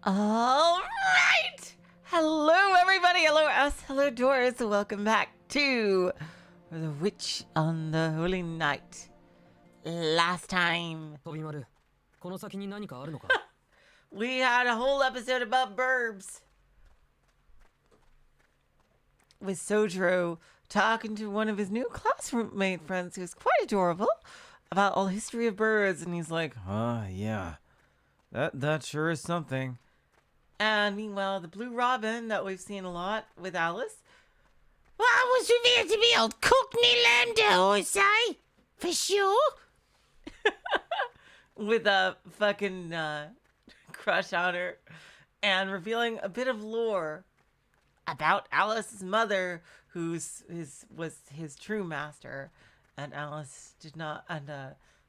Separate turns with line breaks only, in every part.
All right. Hello, everybody. Hello, us. Hello, Doris. Welcome back to The Witch on the Holy Night. Last time, we had a whole episode about burbs. With Soujirouu talking to one of his new classmate friends who's quite adorable about all the history of birds. And he's like, yeah, that sure is something. And meanwhile, the blue robin that we've seen a lot with Alice, well, was revealed to be old Cockney Lambda, I say, for sure. With a fucking crush on her, and revealing a bit of lore about Alice's mother, was his true master, and Alice did not,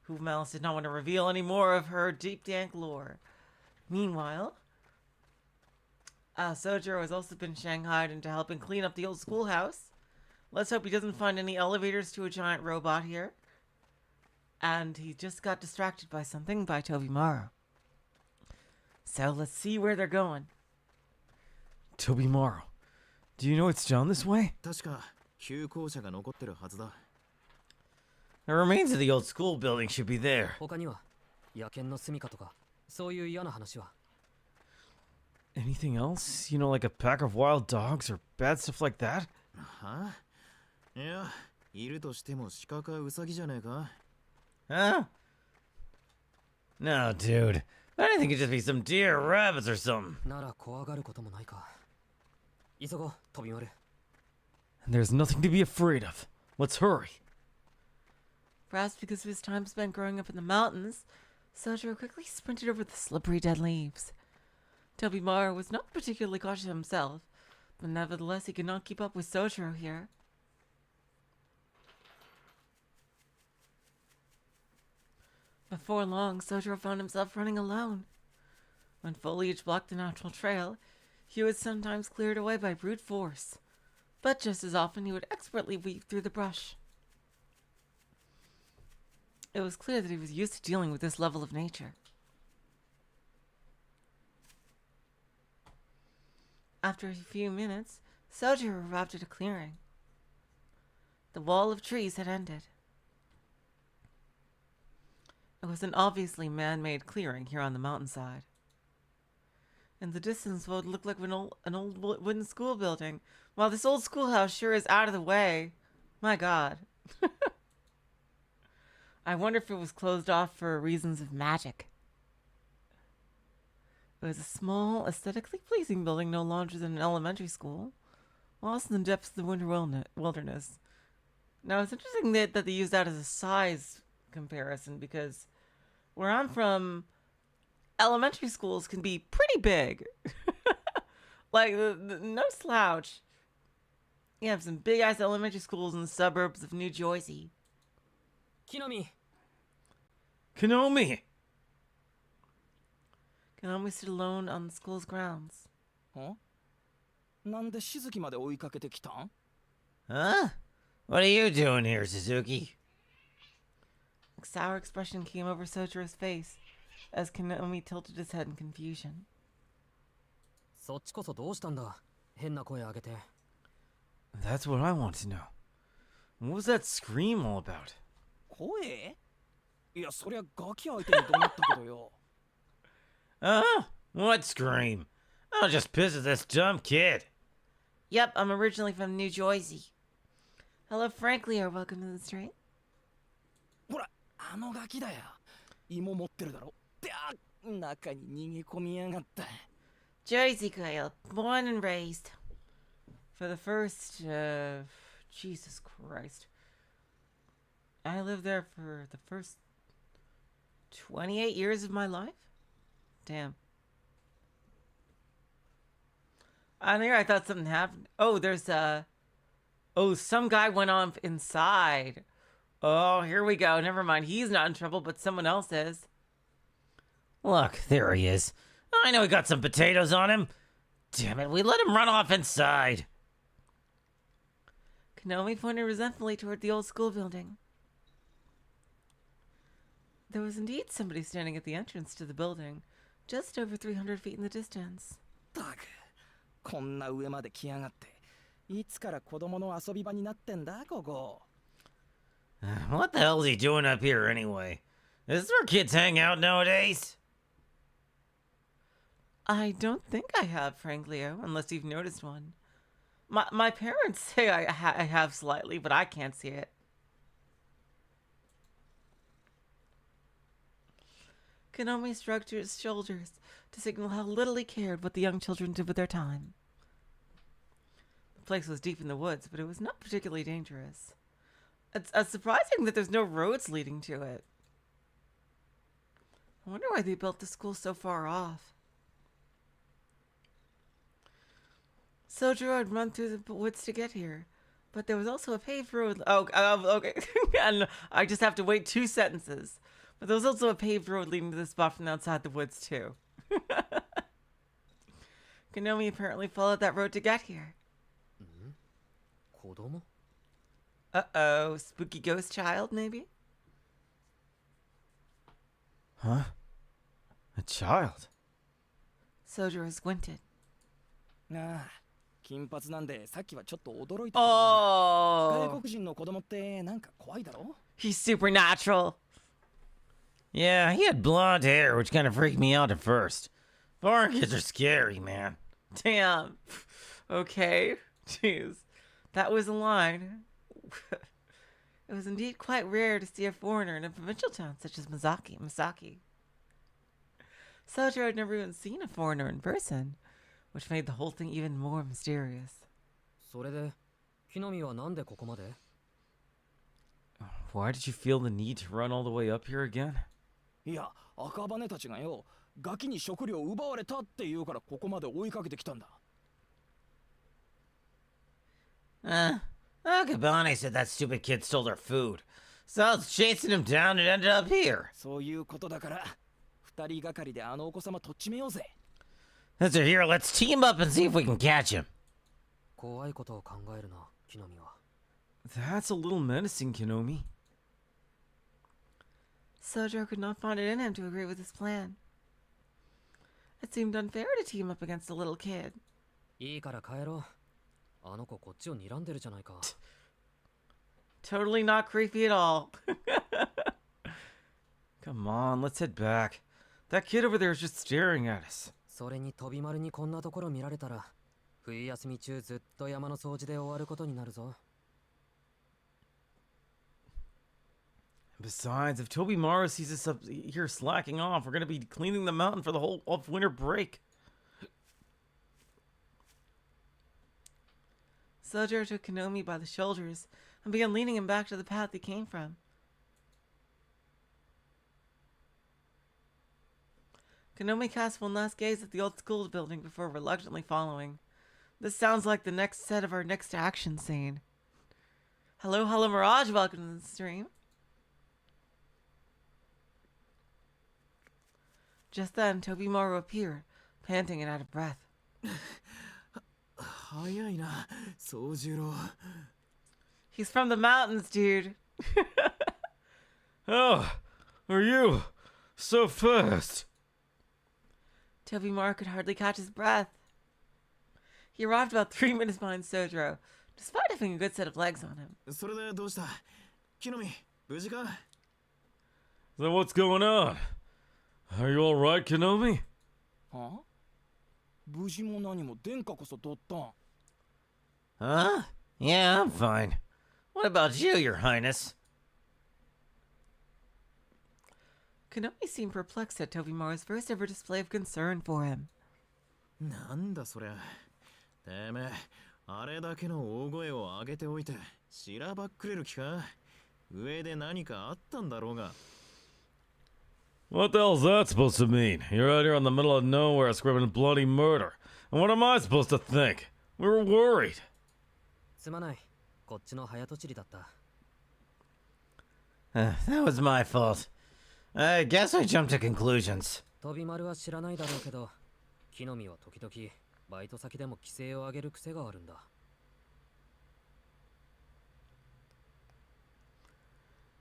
whom Alice did not want to reveal any more of her deep dank lore. Meanwhile, Soujirouu has also been shanghaied into helping clean up the old schoolhouse. Let's hope he doesn't find any elevators to a giant robot here. And he just got distracted by something by Tobimaro. So let's see where they're going.
Tobimaro, do you know it's down this way?
The
remains of the old school building should be there. Anything else? You know, like a pack of wild dogs or bad stuff like that?
Huh? Yeah, いるとしても鹿かウサギじゃねえか?
Huh? No, dude. I think it'd just be some deer or rabbits or something. There's nothing to be afraid of. Let's hurry.
Perhaps because of his time spent growing up in the mountains, Soujirouu quickly sprinted over the slippery dead leaves. Tobimaro was not particularly cautious himself, but nevertheless he could not keep up with Soujirouu here. Before long, Soujirouu found himself running alone. When foliage blocked the natural trail, he was sometimes cleared away by brute force, but just as often he would expertly weave through the brush. It was clear that he was used to dealing with this level of nature. After a few minutes, Soujirouu arrived at a clearing. The wall of trees had ended. It was an obviously man-made clearing here on the mountainside. In the distance, what looked like an old wooden school building. Wow, this old schoolhouse sure is out of the way. My God. I wonder if it was closed off for reasons of magic. It was a small, aesthetically pleasing building no larger than an elementary school, lost in the depths of the winter wilderness. Now, it's interesting that they use that as a size comparison, because where I'm from, elementary schools can be pretty big. Like, no slouch. You have some big-ass elementary schools in the suburbs of New Jersey.
Kinomi!
Kinomi stood alone on the school's grounds.
Huh?
Huh? What are you doing here, Suzuki?
A sour expression came over Soujirouu's face as Kinomi tilted his head in confusion.
That's what I want to know. What was that scream all about? What scream? I'll just piss at this dumb kid.
Yep, I'm originally from New Jersey. Hello, Frankly, or welcome to the stream. Jersey girl, born and raised. For the first, Jesus Christ. I lived there for the first 28 years of my life? Damn. On here, I thought something happened. Oh, there's some guy went on inside. Oh, here we go. Never mind. He's not in trouble, but someone else is.
Look, there he is. I know he got some potatoes on him. Damn it, we let him run off inside.
Kinomi pointed resentfully toward the old school building. There was indeed somebody standing at the entrance to the building, just over 300 feet in the distance.
たくこんな上まで来やがっていつから子供の遊び場になってんだここ
What the hell is he doing up here anyway? Is this where kids hang out nowadays?
I don't think I have, Franklio, unless you've noticed one. My parents say I have slightly, but I can't see it. Konomi shrugged his shoulders to signal how little he cared what the young children did with their time. The place was deep in the woods, but it was not particularly dangerous. It's surprising that there's no roads leading to it. I wonder why they built the school so far off. Soujirouu had run through the woods to get here, but there was also a paved road. Okay. And I just have to wait 2 sentences. But there was also a paved road leading to the spot from outside the woods, too. Konomi apparently followed that road to get here.
子供
Uh-oh, spooky ghost child, maybe?
Huh? A child?
Soujirouu squinted.
ああ金髪なんでさっきはちょっと驚いたけどな
Oh!
外国人の子供ってなんか怖いだろ
He's supernatural.
Yeah, he had blonde hair, which kind of freaked me out at first. Foreign kids are scary, man.
Damn. Okay. Jeez. That was a line. It was indeed quite rare to see a foreigner in a provincial town such as Masaki. Soujirouu had never even seen a foreigner in person, which made the whole thing even more mysterious.
それで木の実はなんでここまで
Why did you feel the need to run all the way up here again?
いや赤羽たちがよガキに食料奪われたって言うからここまで追いかけてきたんだ
Akabane said that stupid kid stole their food. So I was chasing him down and ended up here.
そういうことだから二人がかりであのお子様とっちめようぜ
Since they're here, let's team up and see if we can catch him.
怖いことを考えるな木の実は
That's a little menacing, Konomi. Soujirouu could not find it in him to agree with his plan. It seemed unfair to team up against a little kid.
いいから帰ろうあの子こっちを睨んでるじゃないか
Totally not creepy at all.
Come on, let's head back. That kid over there is just staring at us.
それに飛び丸にこんなところ見られたら冬休み中ずっと山の掃除で終わることになるぞ
Besides, if Tobimaru sees us up here slacking off, we're gonna be cleaning the mountain for the whole of winter break.
Soujirouu took Konomi by the shoulders and began leading him back to the path he came from. Konomi cast one last gaze at the old school building before reluctantly following. This sounds like the next set of our next action scene. Hello, Mirage, welcome to the stream. Just then, Tobimaru appeared, panting and out of breath.
早いな宗十郎
He's from the mountains, dude.
Oh, are you so fast?
Tobimaru could hardly catch his breath. He arrived about 3 minutes behind Soujirouu, despite having a good set of legs on him.
それでどうした木の実無事か
So what's going on? Are you all right, Konomi?
は無事も何も殿下こそ取ったん
Huh? Yeah, I'm fine. What about you, Your Highness?
Konomi seemed perplexed at Tobimaru's first ever display of concern for him.
なんだそりゃてめえあれだけの大声を上げておいてしらばっくれる気か上で何かあったんだろうが
What the hell's that supposed to mean? You're out here in the middle of nowhere screaming bloody murder. And what am I supposed to think? We were worried.
すまないこっちの早とちりだった
That was my fault. I guess I jumped to conclusions.
飛び丸は知らないだろうけど木の実は時々バイト先でも規制を上げる癖があるんだ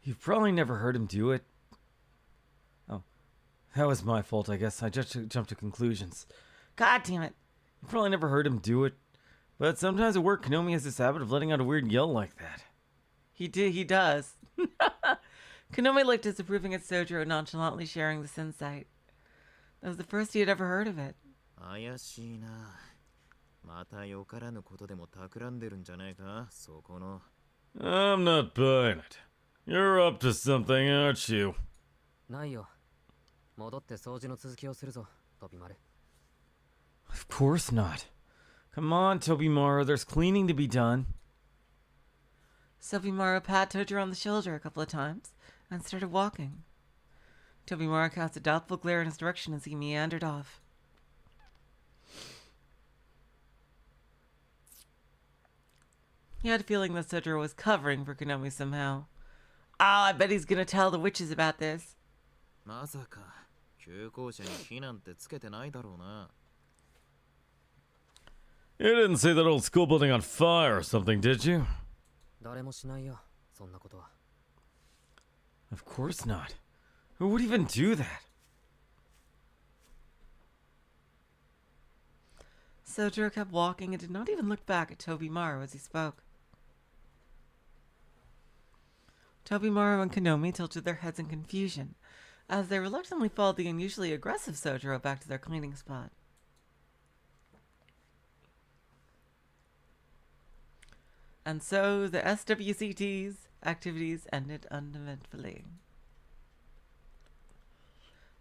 You've probably never heard him do it. Oh. That was my fault, I guess. I just jumped to conclusions. God damn it. You probably never heard him do it. But sometimes at work, Konomi has this habit of letting out a weird yell like that.
He does. Konomi looked disapproving at Soujirouu, nonchalantly sharing this insight. That was the first he had ever heard of it.
怪しいな。またよからぬことでも企んでるんじゃねえか、そこの。
I'm not buying it. You're up to something, aren't you?
ないよ。戻って掃除の続きをするぞ、飛び丸。
Of course not. Come on, Tobimaru, there's cleaning to be done.
Tobimaru patted her on the shoulder a couple of times and started walking. Tobimaru cast a doubtful glare in his direction as he meandered off. He had a feeling that Soujirouu was covering for Konomi somehow. I bet he's gonna tell the witches about this.
まさか旧校舎に火なんてつけてないだろうな。
You didn't see that old school building on fire or something, did you?
誰もしないよ、そんなことは。
Of course not. Who would even do that?
Soujirouu kept walking and did not even look back at Tobimaru as he spoke. Tobimaru and Konomi tilted their heads in confusion as they reluctantly followed the unusually aggressive Soujirouu back to their cleaning spot. And so the SWCT's activities ended uneventfully.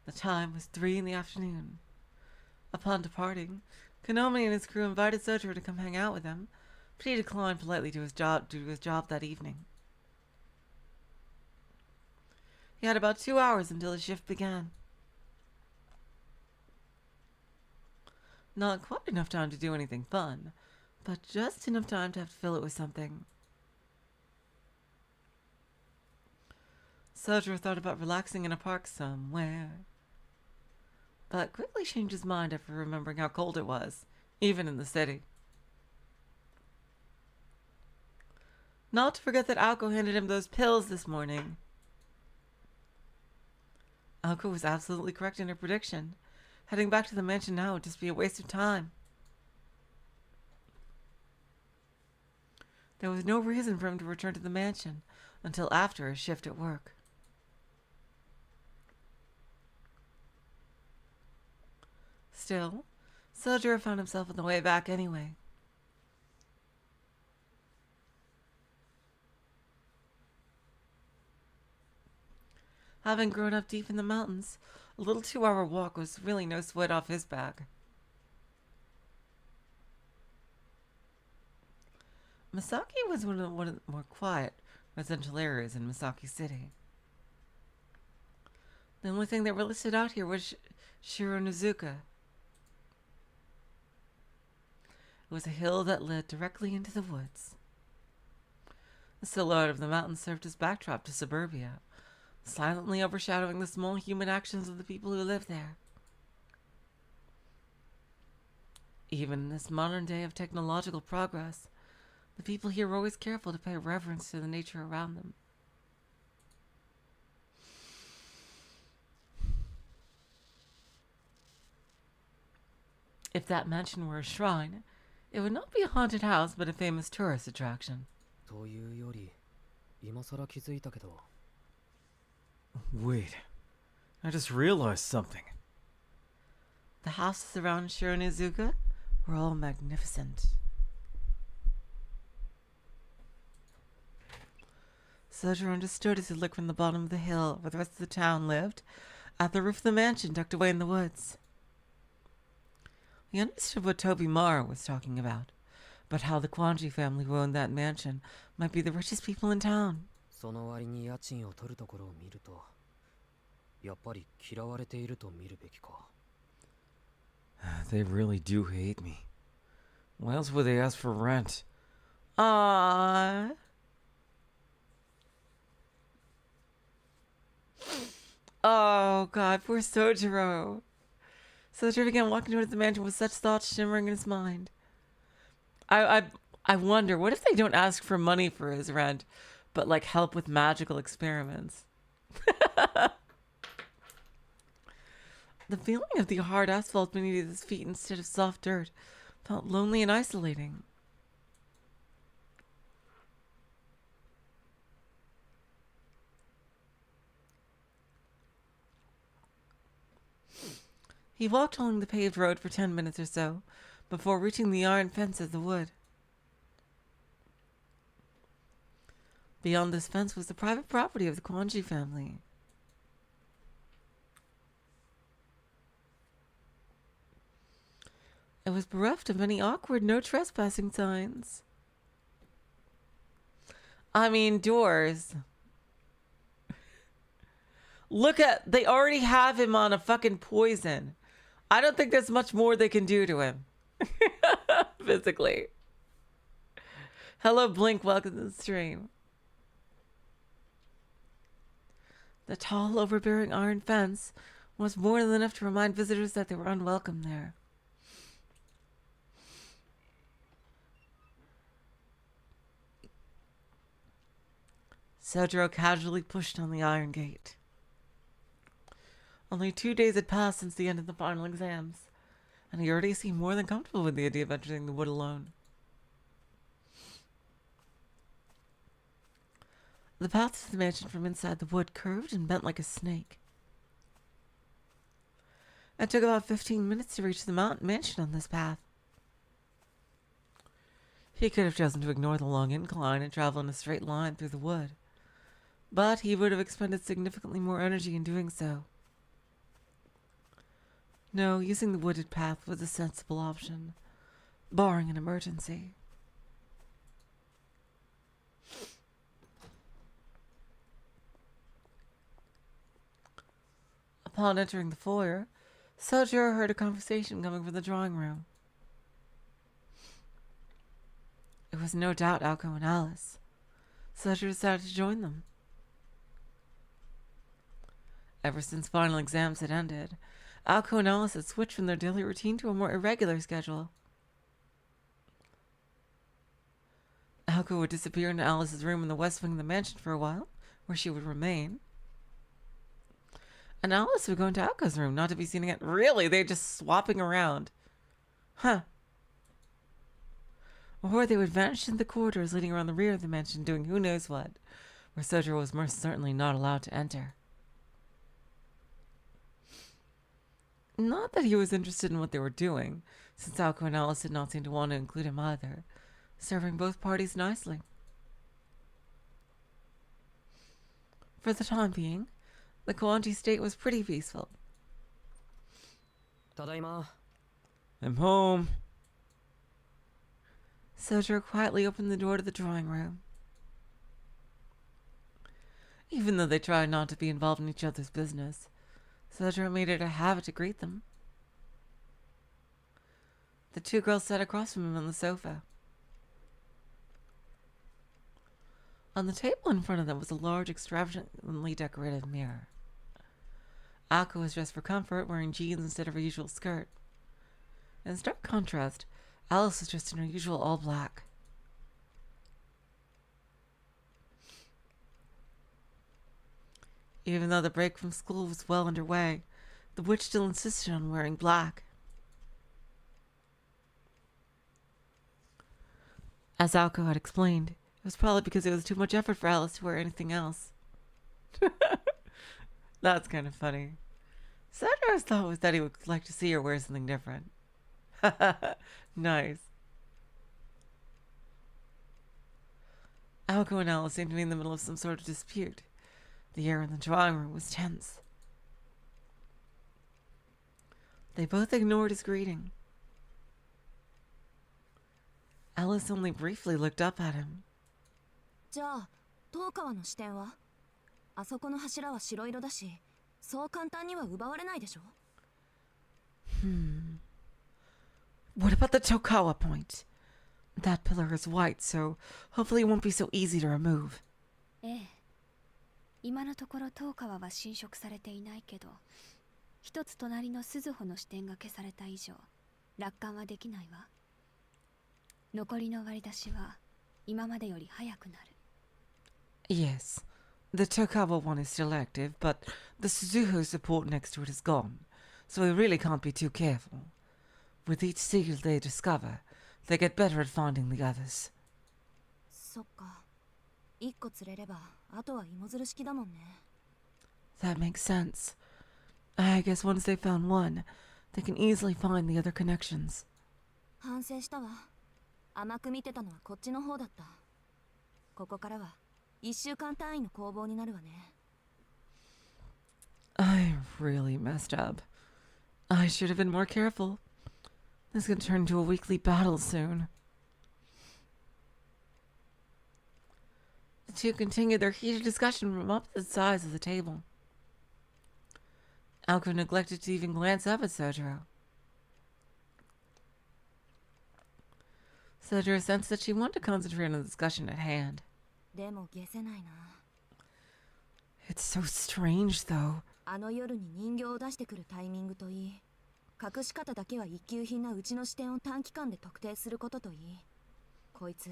The time was 3 in the afternoon. Upon departing, Konomi and his crew invited Soujirouu to come hang out with them, but he declined politely due to his job that evening. He had about 2 hours until his shift began. Not quite enough time to do anything fun, but just enough time to have to fill it with something. Soujirouu thought about relaxing in a park somewhere, but quickly changed his mind after remembering how cold it was, even in the city. Not to forget that Aoko handed him those pills this morning. Aoko was absolutely correct in her prediction. Heading back to the mansion now would just be a waste of time. There was no reason for him to return to the mansion until after his shift at work. Still, Soujirouu found himself on the way back anyway. Having grown up deep in the mountains, a little 2-hour walk was really no sweat off his back. Misaki was one of the more quiet residential areas in Misaki City. The only thing that really stood out here was Shironezuka. It was a hill that led directly into the woods. The silhouette of the mountain served as backdrop to suburbia, silently overshadowing the small human actions of the people who live there. Even in this modern day of technological progress, the people here were always careful to pay reverence to the nature around them. If that mansion were a shrine, it would not be a haunted house but a famous tourist attraction.
というより、今更気づいたけど。
Wait. I just realized something.
The houses around Shironezuka were all magnificent. Soujirouu understood as he looked from the bottom of the hill where the rest of the town lived, at the roof of the mansion tucked away in the woods. He understood what Tobimaru was talking about how the Kwanji family who owned that mansion might be the richest people in town.
その割に家賃を取るところを見ると、やっぱり嫌われていると見るべきか。
They really do hate me. Why else would they ask for rent?
Ah. Oh God, poor Soujirouu. Soujirouu began walking towards the mansion with such thoughts shimmering in his mind. I wonder, what if they don't ask for money for his rent, but like help with magical experiments? The feeling of the hard asphalt beneath his feet instead of soft dirt felt lonely and isolating. He walked along the paved road for 10 minutes or so before reaching the iron fence of the wood. Beyond this fence was the private property of the Kwanji family. It was bereft of any awkward no trespassing signs. I mean, doors. Look at, they already have him on a fucking poison. I don't think there's much more they can do to him. Physically. Hello, Blink. Welcome to the stream. The tall, overbearing iron fence was more than enough to remind visitors that they were unwelcome there. Soujirouu casually pushed on the iron gate. Only 2 days had passed since the end of the final exams, and he already seemed more than comfortable with the idea of entering the wood alone. The path to the mansion from inside the wood curved and bent like a snake. It took about 15 minutes to reach the mansion on this path. He could have chosen to ignore the long incline and travel in a straight line through the wood, but he would have expended significantly more energy in doing so. No, using the wooded path was a sensible option, barring an emergency. Upon entering the foyer, Soujirouu heard a conversation coming from the drawing room. It was no doubt Aoko and Alice. Soujirouu decided to join them. Ever since final exams had ended, Aoko and Alice had switched from their daily routine to a more irregular schedule. Aoko would disappear into Alice's room in the west wing of the mansion for a while, where she would remain. And Alice would go into Aoko's room, not to be seen again. Really? They're just swapping around. Huh. Or they would vanish into the corridors leading around the rear of the mansion, doing who knows what, where Soujirouu was most certainly not allowed to enter. Not that he was interested in what they were doing, since Aoko and Alice did not seem to want to include him either, serving both parties nicely. For the time being, the Kwanji state was pretty peaceful.
Tadaima.
I'm home.
Soujirouu quietly opened the door to the drawing room. Even though they tried not to be involved in each other's business, Soujirouu made it a habit to greet them. The two girls sat across from him on the sofa. On the table in front of them was a large, extravagantly decorated mirror. Aoko was dressed for comfort, wearing jeans instead of her usual skirt. In stark contrast, Alice was dressed in her usual all black. Even though the break from school was well underway, the witch still insisted on wearing black. As Aoko had explained, it was probably because it was too much effort for Alice to wear anything else. That's kind of funny. Soujirouu's thought was that he would like to see her wear something different. Nice. Aoko and Alice seemed to be in the middle of some sort of dispute. The air in the drawing room was tense. They both ignored his greeting. Alice only briefly looked up at him.
じゃあ、東川の視点はあそこの柱は白色だし、そう簡単には奪われないでしょ
What about the Tokawa point? That pillar is white, so hopefully it won't be so easy to remove.
ええ。今のところ東川は侵食されていないけど、一つ隣の鈴穂の視点が消された以上、楽観はできないわ。残りの割り出しは今までより早くなる。
Yes, the Tokawa one is still active, but the Suzuho support next to it is gone, so we really can't be too careful. With each seal they discover, they get better at finding the others.
そっか。一個釣れれば、あとは芋づる式だもんね。
That makes sense. I guess once they found one, they can easily find the other connections.
反省したわ。甘く見てたのはこっちの方だった。ここからは1週間単位の攻防になるわね。
I really messed up. I should have been more careful. This could turn into a weekly battle soon. The two continued their heated discussion from opposite sides of the table. Alco neglected to even glance up at Soujirouu. Soujirouu sensed that she wanted to concentrate on the discussion at hand.
でも消せないな。
It's so strange, though.
あの夜に人形を出してくるタイミングといい、隠し方だけは一級品なうちの視点を短期間で特定することといい、こいつ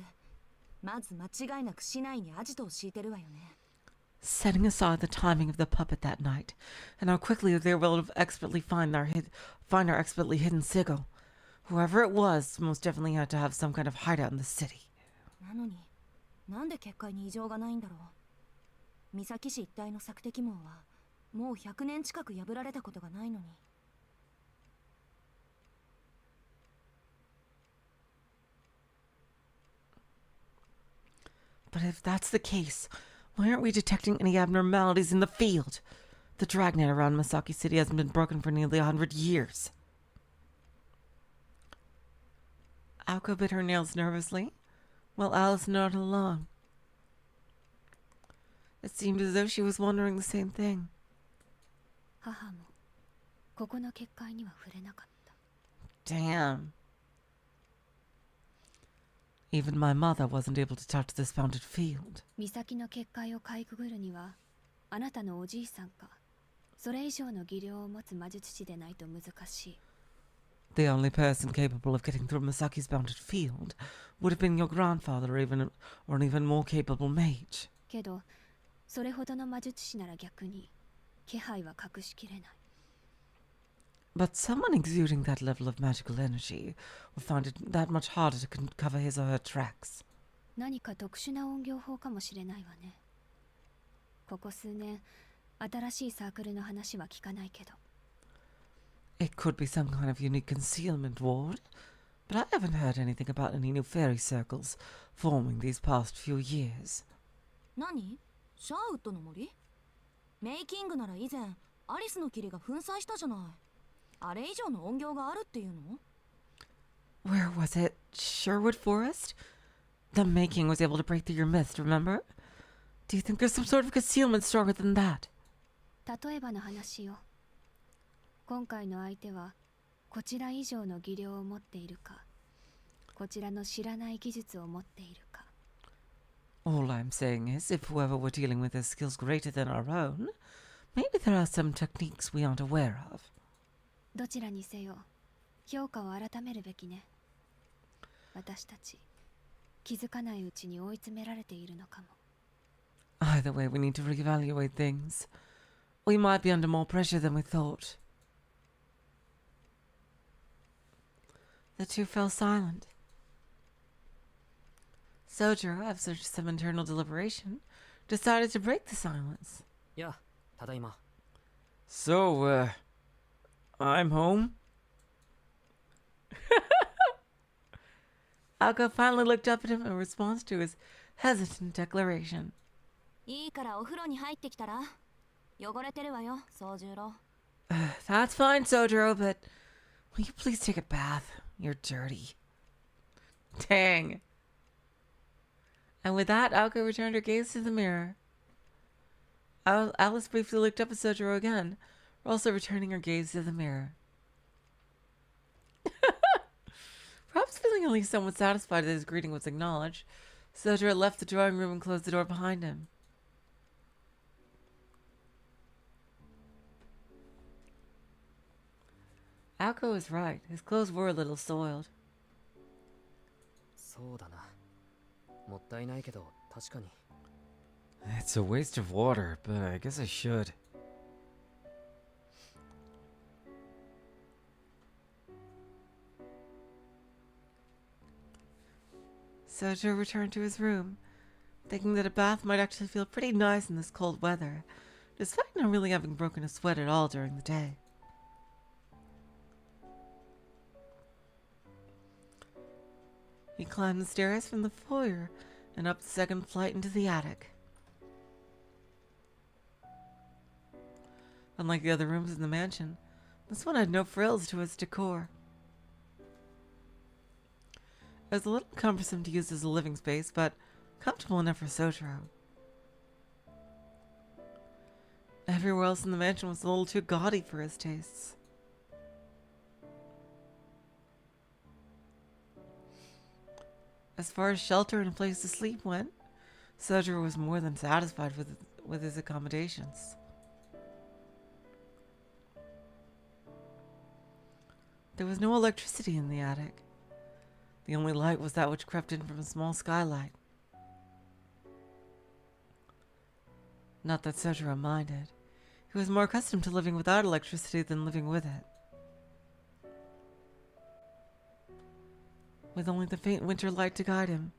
まず間違いなく市内にアジトを敷いてるわよね。
Setting aside the timing of the puppet that night, and how quickly they were able to expertly find our expertly hidden sigil. Whoever it was most definitely had to have some kind of hideout in the city.
なのに、なんで結界に異常がないんだろう。三崎市一帯の索敵網はもう100年近く破られたことがないのに。
But if that's the case, why aren't we detecting any abnormalities in the field? The dragnet around Misaki City hasn't been broken for nearly 100 years. Aoko bit her nails nervously, while Alice nodded along. It seemed as though she was wondering the same thing.
母もここの結界には触れなかった。
Damn. Even my mother wasn't able to touch this founted field.
岬の結界をかいくぐるには、あなたのおじいさんか、それ以上の技量を持つ魔術師でないと難しい。
The only person capable of getting through Misaki's bounded field would have been your grandfather or an even more capable mage.
けど、それほどの魔術師なら逆に気配は隠しきれない。
But someone exuding that level of magical energy would find it that much harder to cover his or her tracks.
何か特殊な音響法かもしれないわね。ここ数年、新しいサークルの話は聞かないけど。
It could be some kind of unique concealment ward, but I haven't heard anything about any new fairy circles forming these past few years.
何？シャーウッドの森？メイキングなら以前、アリスの霧が粉砕したじゃない。あれ以上の音響があるっていうの？
Where was it? Sherwood Forest? The Making was able to break through your mist, remember? Do you think there's some sort of concealment stronger than that?
例えばの話よ。今回の相手はこちら以上の技量を持っているか、こちらの知らない技術を持っているか。
All I'm saying is, if whoever we're dealing with has skills greater than our own, maybe there are some techniques we aren't aware of.
どちらにせよ、評価を改めるべきね。私たち、気づかないうちに追い詰められているのかも。
Either way, we need to reevaluate things. We might be under more pressure than we thought. The two fell silent. Soujirouu, after some internal deliberation, decided to break the silence.
や、ただいま。
So, I'm home?
Alko finally looked up at him in response to his hesitant declaration.
いいからお風呂に入ってきたら。汚れてるわよ、宗十郎。
That's fine, Soujirouu, but will you please take a bath? You're dirty. Dang. And with that, Alko returned her gaze to the mirror. Alice briefly looked up at Soujirouu again, also returning her gaze to the mirror. Perhaps feeling at least somewhat satisfied that his greeting was acknowledged, Soujirouu left the drawing room and closed the door behind him. Alko was right. His clothes were a little soiled.
そうだな。もったいないけど、確かに。
It's a waste of water, but I guess I should.
Soujirouu returned to his room, thinking that a bath might actually feel pretty nice in this cold weather, despite not really having broken a sweat at all during the day. He climbed the stairs from the foyer and up the second flight into the attic. Unlike the other rooms in the mansion, this one had no frills to its decor. It was a little cumbersome to use as a living space, but comfortable enough for Soujirouu. Everywhere else in the mansion was a little too gaudy for his tastes. As far as shelter and a place to sleep went, Soujirouu was more than satisfied with his accommodations. There was no electricity in the attic. The only light was that which crept in from a small skylight. Not that Soujirouu minded. He was more accustomed to living without electricity than living with it. With only the faint winter light to guide him,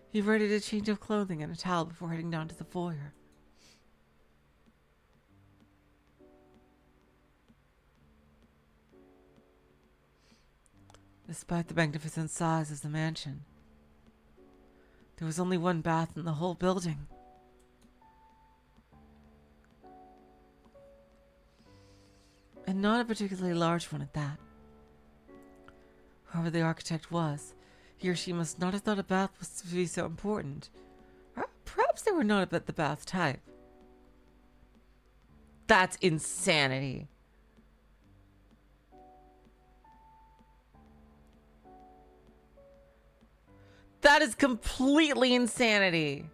he readied a change of clothing and a towel before heading down to the foyer. Despite the magnificent size of the mansion, there was only one bath in the whole building. And not a particularly large one at that. Whoever the architect was, he or she must not have thought a bath was to be so important. Or perhaps they were not about the bath type. That's insanity. That is completely insanity.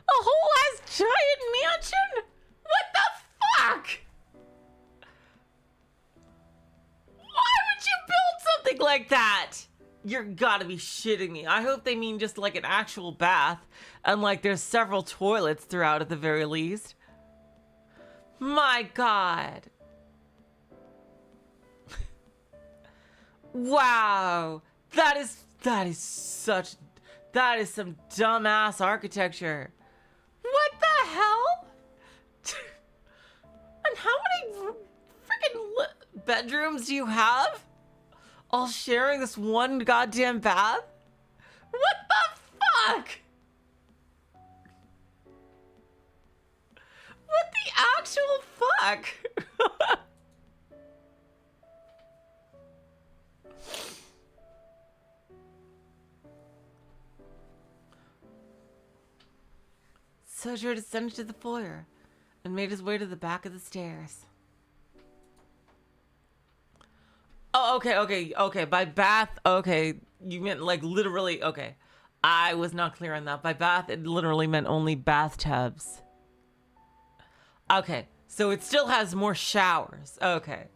A whole ass giant mansion? What the fuck? Why would you build something like that? You're gotta be shitting me. I hope they mean just like an actual bath, and like there's several toilets throughout at the very least. My god. Wow. That is some dumbass architecture. What the hell? And how many freaking bedrooms do you have? All sharing this one goddamn bath? What the fuck? What the actual fuck? Soujirouu descended to the foyer and made his way to the back of the stairs. Oh, okay. By bath, okay. You meant like literally, okay. I was not clear on that. By bath, it literally meant only bathtubs. Okay, so it still has more showers. Okay.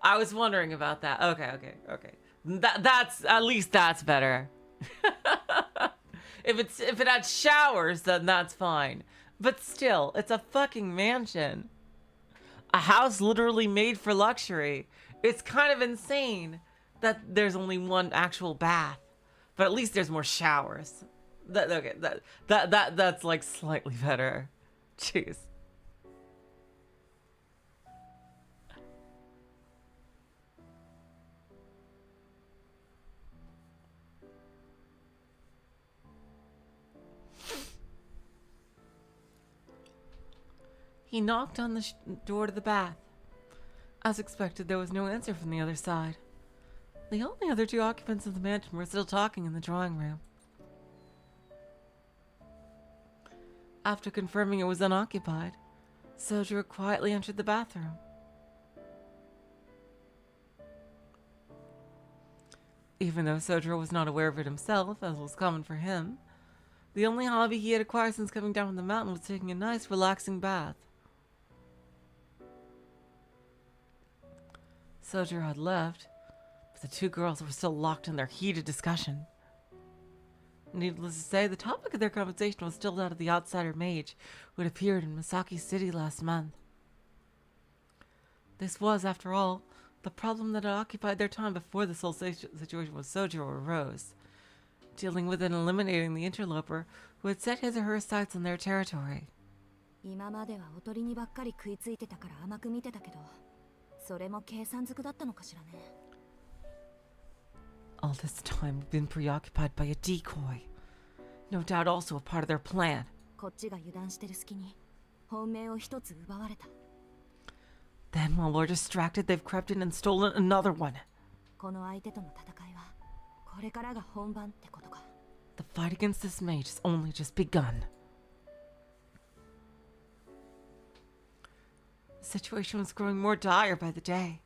I was wondering about that. Okay. That's, at least that's better. If it had showers, then that's fine. But still, it's a fucking mansion. A house literally made for luxury. It's kind of insane that there's only one actual bath. But at least there's more showers. That's like slightly better. Jeez. He knocked on the door to the bath. As expected, there was no answer from the other side. The only other two occupants of the mansion were still talking in the drawing room. After confirming it was unoccupied, Soujirouu quietly entered the bathroom. Even though Soujirouu was not aware of it himself, as was common for him, the only hobby he had acquired since coming down from the mountain was taking a nice, relaxing bath. Soujirouu had left, but the two girls were still locked in their heated discussion. Needless to say, the topic of their conversation was still that of the outsider mage who had appeared in Misaki City last month. This was, after all, the problem that had occupied their time before this whole situation with Soujirouu arose, dealing with and eliminating the interloper who had set his or her sights on their territory.
今まではおとりにばっかり食いついてたから甘く見てたけど、それも計算づくだったのかしらね。
All this time we've been preoccupied by a decoy. No doubt also a part of their plan.
こっちが油断してる隙に本命を一つ奪われた。
Then, while we're distracted, they've crept in and stolen another one.
この相手との戦いはこれからが本番ってことか。
The fight against this mage has only just begun. The situation was growing more dire by the day.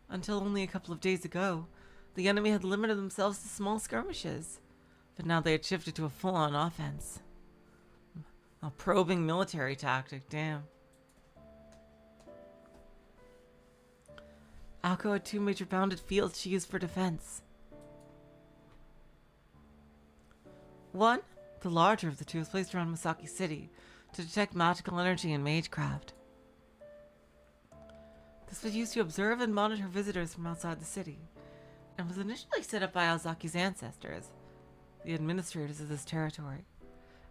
Until only a couple of days ago, the enemy had limited themselves to small skirmishes, but now they had shifted to a full-on offense. A probing military tactic, damn. Aoko had two major bounded fields she used for defense. One, the larger of the two, was placed around Misaki City to detect magical energy and magecraft. This was used to observe and monitor visitors from outside the city, and was initially set up by Aozaki's ancestors, the administrators of this territory,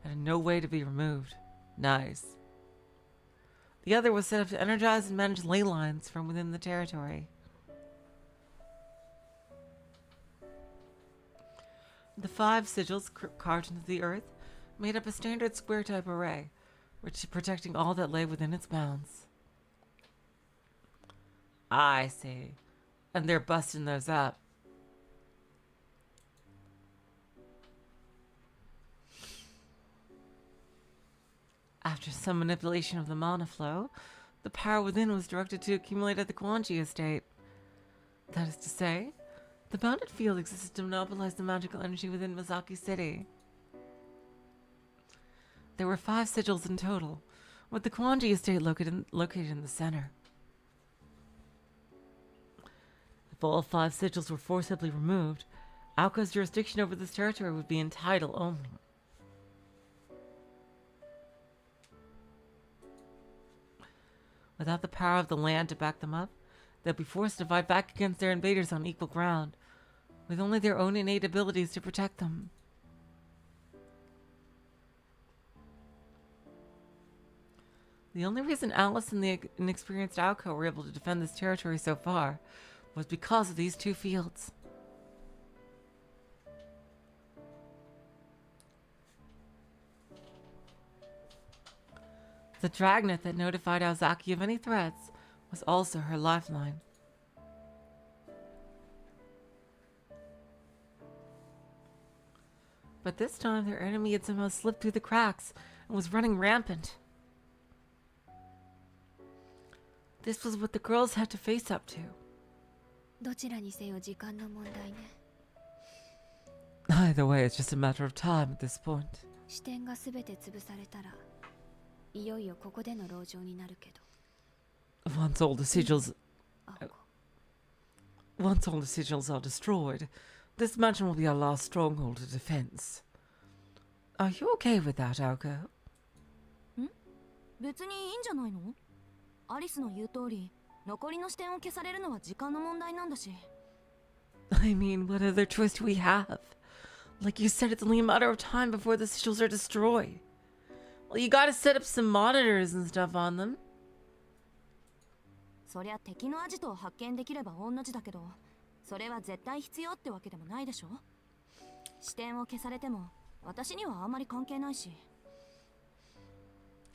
and in no way to be removed. Nice. The other was set up to energize and manage ley lines from within the territory. The 5 sigils carved into the earth made up a standard square-type array, which protecting all that lay within its bounds. I see. And they're busting those up. After some manipulation of the mana flow, the power within was directed to accumulate at the Kwanji estate. That is to say, the bounded field existed to monopolize the magical energy within Misaki City. There were 5 sigils in total, with the Kwanji estate located in the center. If all 5 sigils were forcibly removed, Aoko's jurisdiction over this territory would be in title only. Without the power of the land to back them up, they'd be forced to fight back against their invaders on equal ground, with only their own innate abilities to protect them. The only reason Alice and the inexperienced Aoko were able to defend this territory so far was because of these 2 fields. The dragnet that notified Aozaki of any threats was also her lifeline. But this time their enemy had somehow slipped through the cracks and was running rampant. This was what the girls had to face up to.
どちらにせよ時間の問題ね。
Either way, it's just a matter of time at this point.
視点がすべて潰されたら、いよいよここでの籠城になるけど。
Once all the sigils
Aoko.
are destroyed, this mansion will be our last stronghold of defense. Are you okay with that, Aoko?
別にいいんじゃないの？アリスの言う通り、残りの視点を消されるのは時間の問題なんだし。
I mean, what other choice do we have? Like you said, it's only a matter of time before the sigils are destroyed. Well, you gotta set up some monitors and stuff on them.
そりゃ敵のアジトを発見できれば同じだけど、それは絶対必要ってわけでもないでしょ。視点を消されても私にはあんまり関係ないし。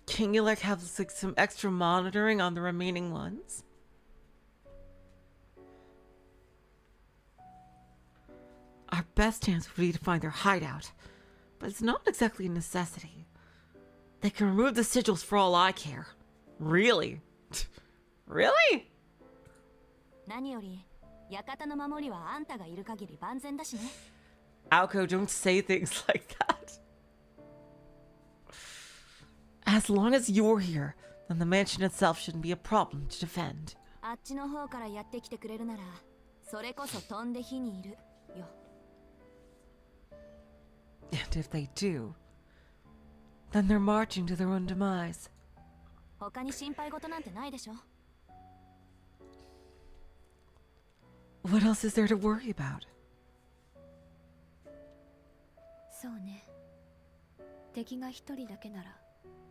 Can you like have like some extra monitoring on the remaining ones? Our best chance would be to find their hideout, but it's not exactly a necessity. They can remove the sigils for all I care. Really? Really?
何より館の守りはあんたがいる限り万全だしね。
Aoko, don't say things like that. As long as you're here, then the mansion itself shouldn't be a problem to defend.
あっちの方からやってきてくれるなら、それこそ飛んで火にいるよ。
And if they do, then they're marching to their own demise.
他に心配事なんてないでしょ。
What else is there to worry about?
そうね。敵が一人だけなら、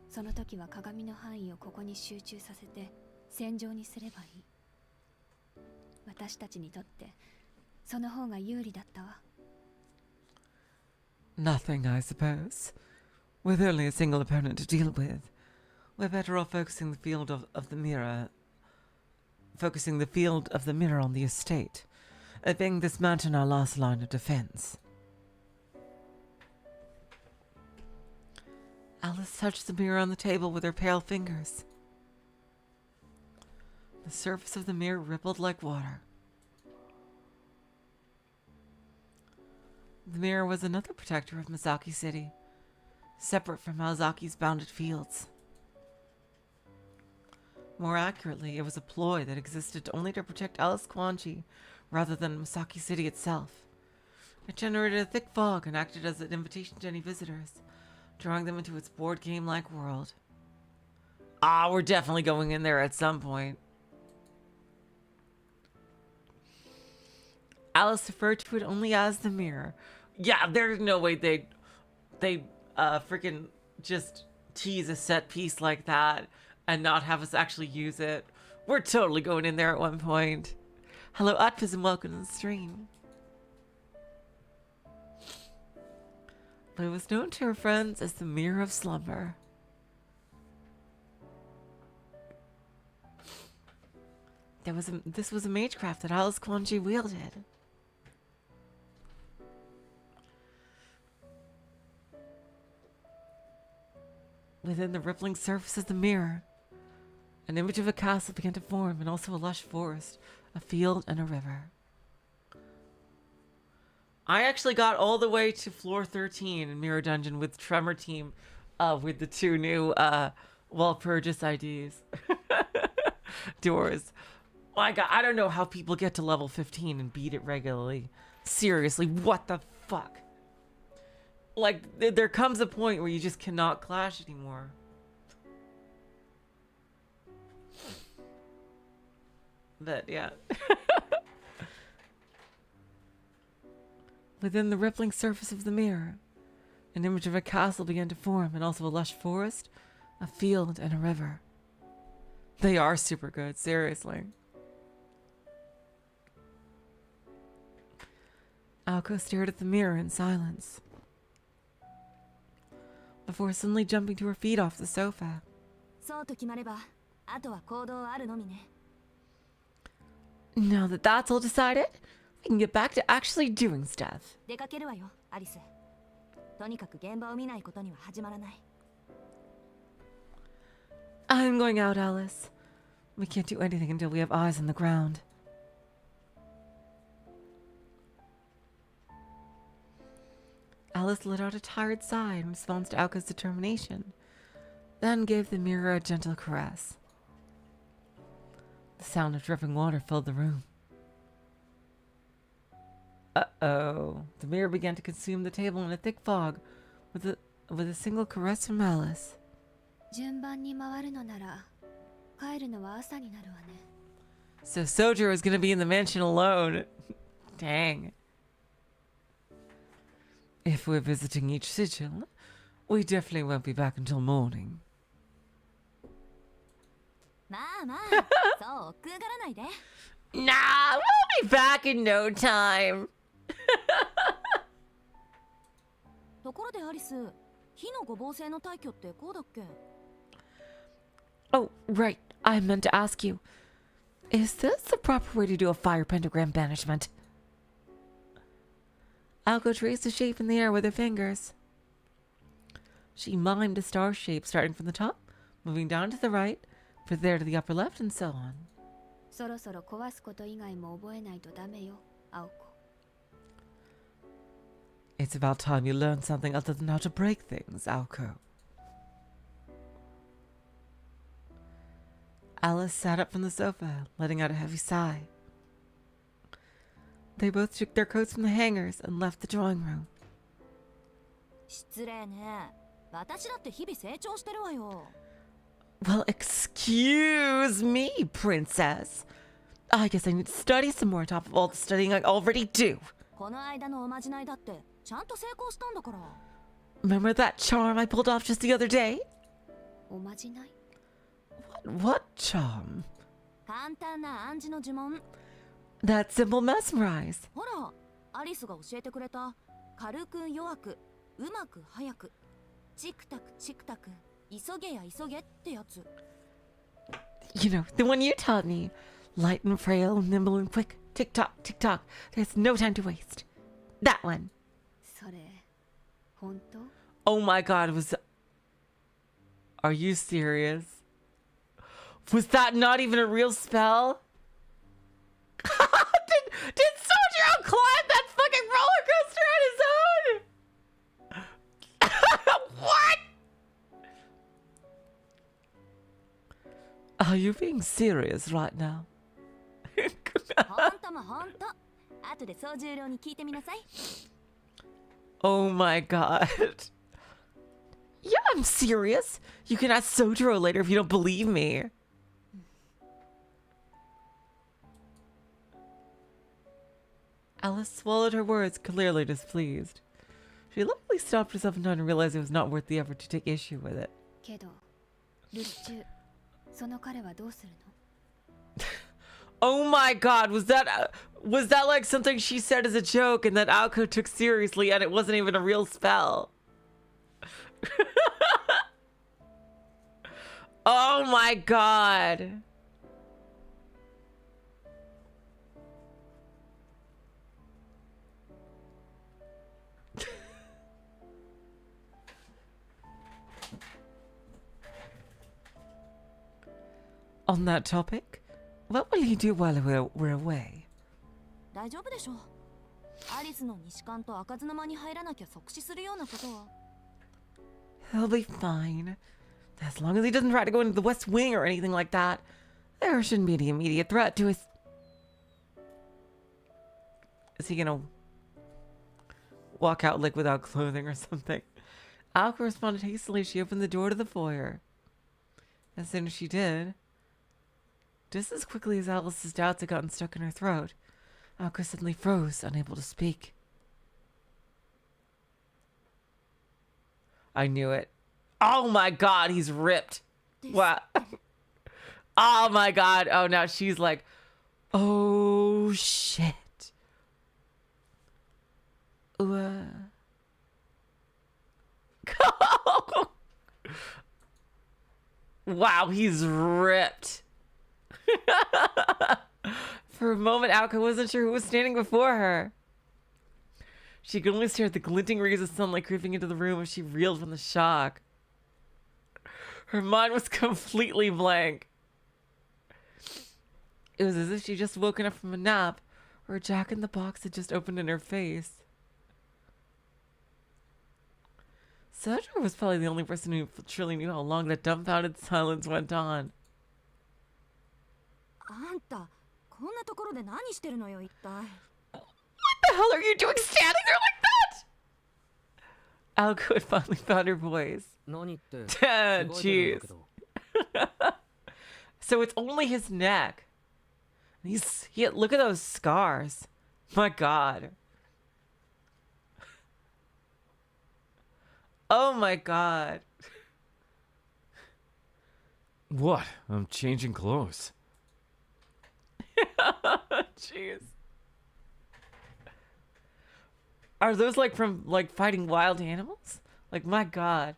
その時は鏡の範囲をここに集中させて戦場にすればいい。私たちにとってその方が有利だったわ。
Nothing, I suppose. With only a single opponent to deal with, we're better off focusing the field of the mirror on the estate, being this mountain our last line of defense. Alice touched the mirror on the table with her pale fingers. The surface of the mirror rippled like water. The mirror was another protector of Misaki City, separate from Mazaki's bounded fields. More accurately, it was a ploy that existed only to protect Alice Kwanji rather than Misaki City itself. It generated a thick fog and acted as an invitation to any visitors, drawing them into its board game-like world. Ah, we're definitely going in there at some point. Alice referred to it only as the mirror. Yeah, there's no way they freaking just tease a set piece like that and not have us actually use it. We're totally going in there at one point. Hello, Atfis, and welcome to the stream. But it was known to her friends as the Mirror of Slumber. This was a magecraft that Alice Kwanji wielded. Within the rippling surface of the mirror, an image of a castle began to form, and also a lush forest, a field, and a river. I actually got all the way to floor 13 in Mirror Dungeon with Tremor Team, with the two new Walpurgis IDs. Doors. My God, I don't know how people get to level 15 and beat it regularly. Seriously, what the fuck? Like, there comes a point where you just cannot clash anymore. But, yeah. Within the rippling surface of the mirror, an image of a castle began to form, and also a lush forest, a field, and a river. They are super good, seriously. Aoko stared at the mirror in silence, before suddenly jumping to her feet off the sofa.
そうと決まれば、あとは行動あるのみね。
Now that that's all decided, we can get back to actually doing stuff.
出かけるわよ、アリス。とにかく現場を見ないことには始まらない。
I'm going out, Alice. We can't do anything until we have eyes on the ground. Alice let out a tired sigh in response to Aoka's determination, then gave the mirror a gentle caress. The sound of dripping water filled the room. Uh-oh. The mirror began to consume the table in a thick fog with a single caress from Alice.
順番に回るのなら帰るのは朝になるわね。
So Soujirouu is going to be in the mansion alone. Dang. If we're visiting each sigil, we definitely won't be back until morning.
まあまあ、そう億劫がらないで。
Nah, we'll be back in no time.
ところでアリス、火の五芒星の退去ってこうだっけ？
Oh, right. I meant to ask you. Is this the proper way to do a fire pentagram banishment? Aoko traced a shape in the air with her fingers. She mimed a star shape starting from the top, moving down to the right, from there to the upper left, and so on.
そろそろ壊すこと以外も覚えないとダメよ、青子。
It's about time you learned something other than how to break things, Aoko. Alice sat up from the sofa, letting out a heavy sigh. They both took their coats from the hangers and left the drawing room.
失礼ね。私だって日々成長してるわよ。
Well, excuse me, princess. I guess I need to study some more on top of all the studying I already do.
この間のおまじないだってちゃんと成功したんだから。
Remember that charm I pulled off just the other day?
おまじない？
What charm?
簡単な暗示の呪文。
That simple mesmerize.
ほら、アリスが教えてくれた軽く弱く、うまく早く、チクタクチクタク、急げや急げってやつ。
You know, the one you taught me. Light and frail, nimble and quick. Tick tock, tick tock. There's no time to waste. That one.
それ本当？
Oh my god, Are you serious? Was that not even a real spell? did Soujirouu climb that fucking roller coaster on his own? What? Are you being serious right now?
ほんともほんと。後で総重量に聞いてみなさい。
Oh my god. Yeah, I'm serious. You can ask Soujirouu later if you don't believe me. Alice swallowed her words, clearly displeased. She luckily stopped herself in time to realize it was not worth the effort to take issue with it.
けど留守中その彼はどうするの？
Oh my god, was that like something she said as a joke and that Aoko took seriously and it wasn't even a real spell? Oh my god. On that topic, what will you do while we're away?
大丈夫でしょう。アリスの西館と開かずの間に入らなきゃ即死するようなことは。
He'll be fine. As long as he doesn't try to go into the West Wing or anything like that, there shouldn't be any immediate threat to his... Is he gonna walk out like without clothing or something? Aoko responded hastily. She opened the door to the foyer. As soon as she did, just as quickly as Alice's doubts had gotten stuck in her throat, Aoko suddenly froze, unable to speak. I knew it. Oh my god, he's ripped. What? Oh my god. Oh, now she's like, oh shit. Wow, he's ripped. For a moment, Aoko wasn't sure who was standing before her. She could only stare at the glinting rays of sunlight creeping into the room as she reeled from the shock. Her mind was completely blank. It was as if she'd just woken up from a nap, or a jack-in-the-box had just opened in her face. Soujirouu was probably the only person who truly knew how long that dumbfounded silence went on.
あんた、こんなところで何してるのよ、一体。
What the hell are you doing standing there like that? Aoko had finally found her voice.
何ってす
Dad,
ごい出るん
jeez.
だけど
So it's only his neck. Look at those scars. My god. Oh my god.
What? I'm changing clothes.
Jeez. Are those like from like fighting wild animals? Like my god.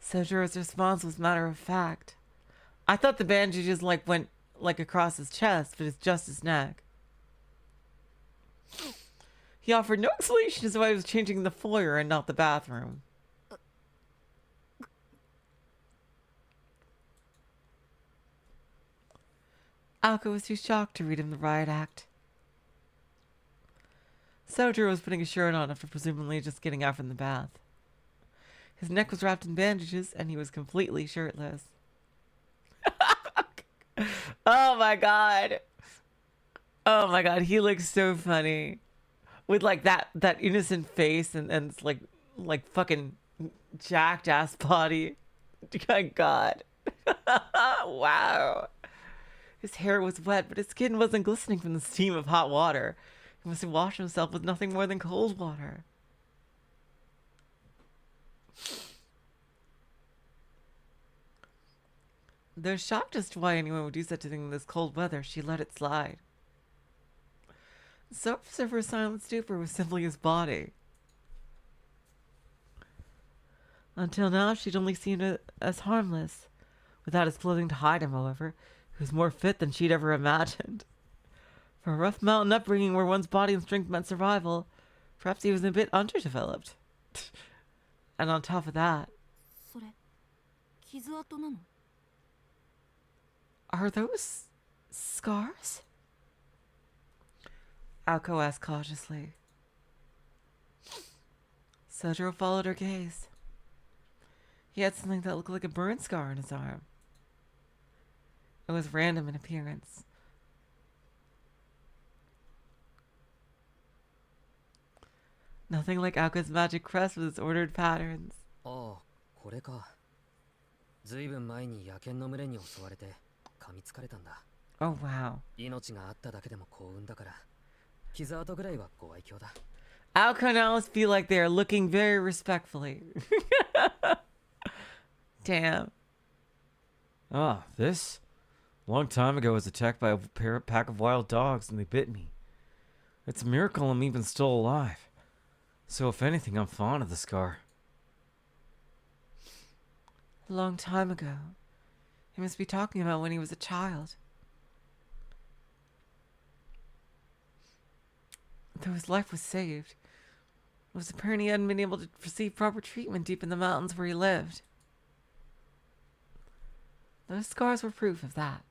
Soujirou's response was matter of fact. I thought the bandages like went like across his chest, but it's just his neck. He offered no explanation as to why he was changing the foyer and not the bathroom. Aoko was too shocked to read him the riot act. Soujirouu was putting a shirt on after presumably just getting out from the bath. His neck was wrapped in bandages, and he was completely shirtless. Oh my god. Oh my god, he looks so funny. With like that innocent face and like fucking jacked ass body. My god. Wow. His hair was wet, but his skin wasn't glistening from the steam of hot water. He must have washed himself with nothing more than cold water. Though shocked as to why anyone would do such a thing in this cold weather, she let it slide. The surface of her silent stupor was simply his body. Until now, she'd only seen it as harmless. Without his clothing to hide him, however, he was more fit than she'd ever imagined. For a rough mountain upbringing where one's body and strength meant survival, perhaps he was a bit underdeveloped. And on top of that,
それ傷跡なの？
are those scars? Aoko asked cautiously. Soujirouu followed her gaze. He had something that looked like a burn scar on his arm. It was random in appearance. Nothing like Aoka's magic crest with its ordered patterns.
ああ、これか。ずいぶん前に野犬の群れに襲われて噛みつかれたんだ。
Oh wow.
命があっただけでも幸運だから、傷跡ぐらいはご愛嬌だ。
Aoko and Alice feel like they are looking very respectfully. Damn.
Ah, this? A long time ago I was attacked by a pack of wild dogs and they bit me. It's a miracle I'm even still alive. So if anything, I'm fond of the scar.
A long time ago. He must be talking about when he was a child. Though his life was saved, it was apparent he hadn't been able to receive proper treatment deep in the mountains where he lived. Those scars were proof of that.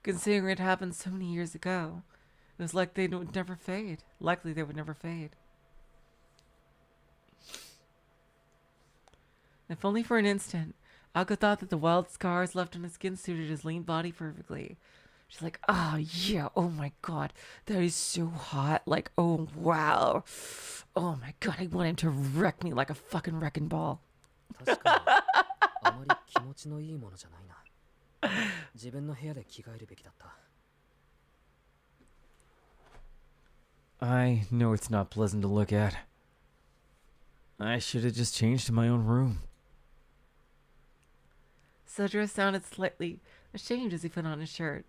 Considering it happened so many years ago, it was like they would never fade. Likely they would never fade. If only for an instant, Aoko thought that the wild scars left on his skin suited his lean body perfectly. She's like, oh yeah, oh my god, that is so hot. Like, oh wow. Oh my god, I want him to wreck me like a fucking wrecking ball.
確かに、あまり気持ちのいいものじゃないな。自分の部屋で着替えるべきだった。
I know it's not pleasant to look at. I should have just changed to my own room.
Soujirouu sounded slightly ashamed as he put on his shirt,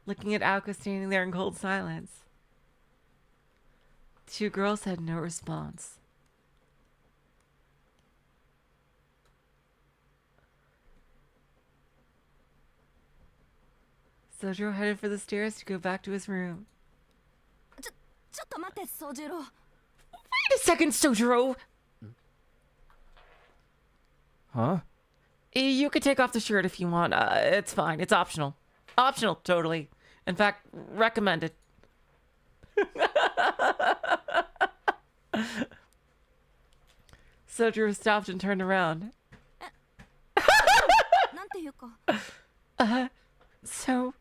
looking at Aoko standing there in cold silence. The two girls had no response. Soujirouu headed for the stairs to go back to his room.
ちょっと待って、宗十郎。
Wait a second, Soujirouu!
Huh?
You could take off the shirt if you want. It's fine. It's optional. Optional, totally. In fact, recommended. Soujirouu stopped and turned around.
なんていうか。
So...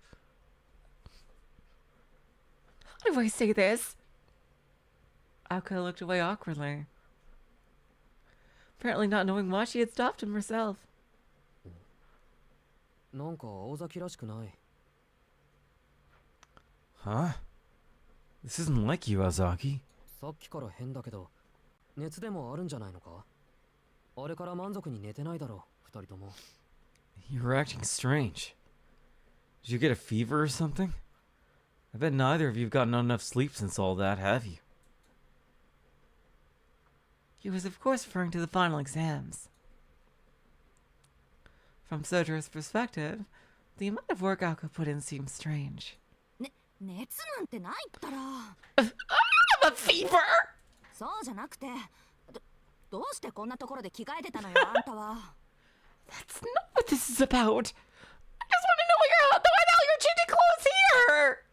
How do I say this? Aoko looked away awkwardly. Apparently not knowing why she had stopped him herself.
なんか青崎らしくない。
Huh? This isn't like you, Azaki.
さっきから変だけど、熱でもあるんじゃないのか？あれから満足に寝てないだろう、二人とも。
You were acting strange. Did you get a fever or something? I bet neither of you have gotten enough sleep since all that, have you?
He was of course referring to the final exams. From Soujirou's perspective, the amount of work Aoko put in seemed strange.
熱なんてないったら。
I have a fever!
そうじゃなくて、どうしてこんなところで着替えてたのよ、あんたは。
That's not what this is about. I just want to know why the hell you're changing clothes here!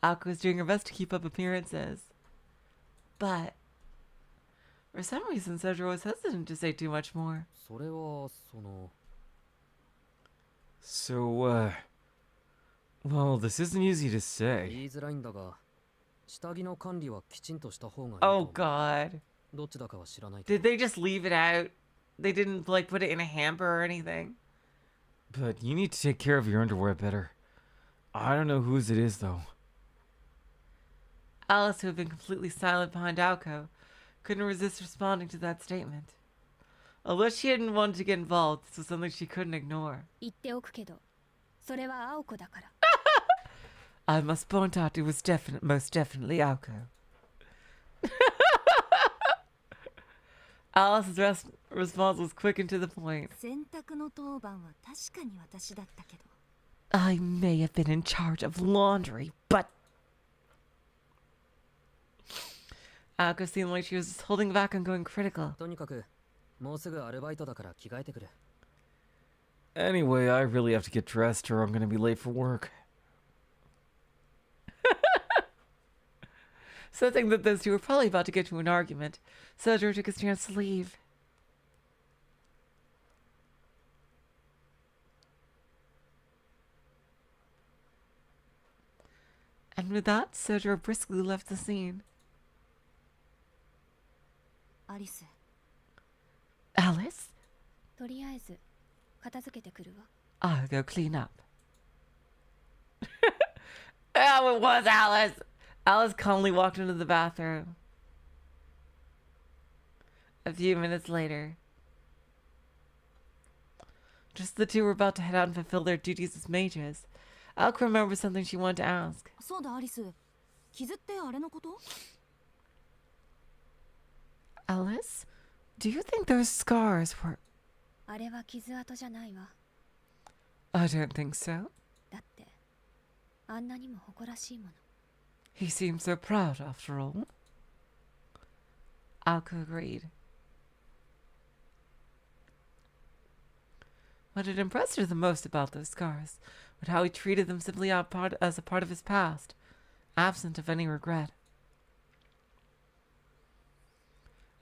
Aoko was doing her best to keep up appearances. But, for some reason, Soujirouu was hesitant to say too much more.
それはその。
So, well, this isn't easy to say.
言いづらいんだが、下着の管理はきちんとした方がいい。
Oh god.
どっちだかは知らないけ
Did they just leave it out? They didn't like put it in a hamper or anything.
But you need to take care of your underwear better. I don't know whose it is, though.
Alice, who had been completely silent behind Alco, couldn't resist responding to that statement. Although she hadn't wanted to get involved, this was something she couldn't ignore.
言っておくけど、それは青子だから。
I must point out it was most definitely Alco. Alice's response was quick and to the point.
洗濯の当番は確かに私だったけど。
I may have been in charge of laundry, but... Alco seemed like she was just holding back and going critical.
とにかくもうすぐアルバイトだから着替えてくれ。
Anyway, I really have to get dressed or I'm gonna be late for work.
Sensing that those two were probably about to get to an argument, Soujirouu took his chance to leave. And with that, Soujirouu briskly left the scene.
アリス、
Alice?
とりあえず片付けてくるわ。
I'll go clean up. Oh, it was Alice! Alice calmly walked into the bathroom. A few minutes later, just the two were about to head out and fulfill their duties as mages. Alco remembered something she wanted to ask.
そうだアリス、傷ってあれのこと？
Alice, do you think those scars were...
あれは傷跡じゃないわ。
I don't think so.
だってあんなにも誇らしいもの。
He seemed so proud after all. Alco agreed. What had impressed her the most about those scars was how he treated them simply as a part of his past, absent of any regret.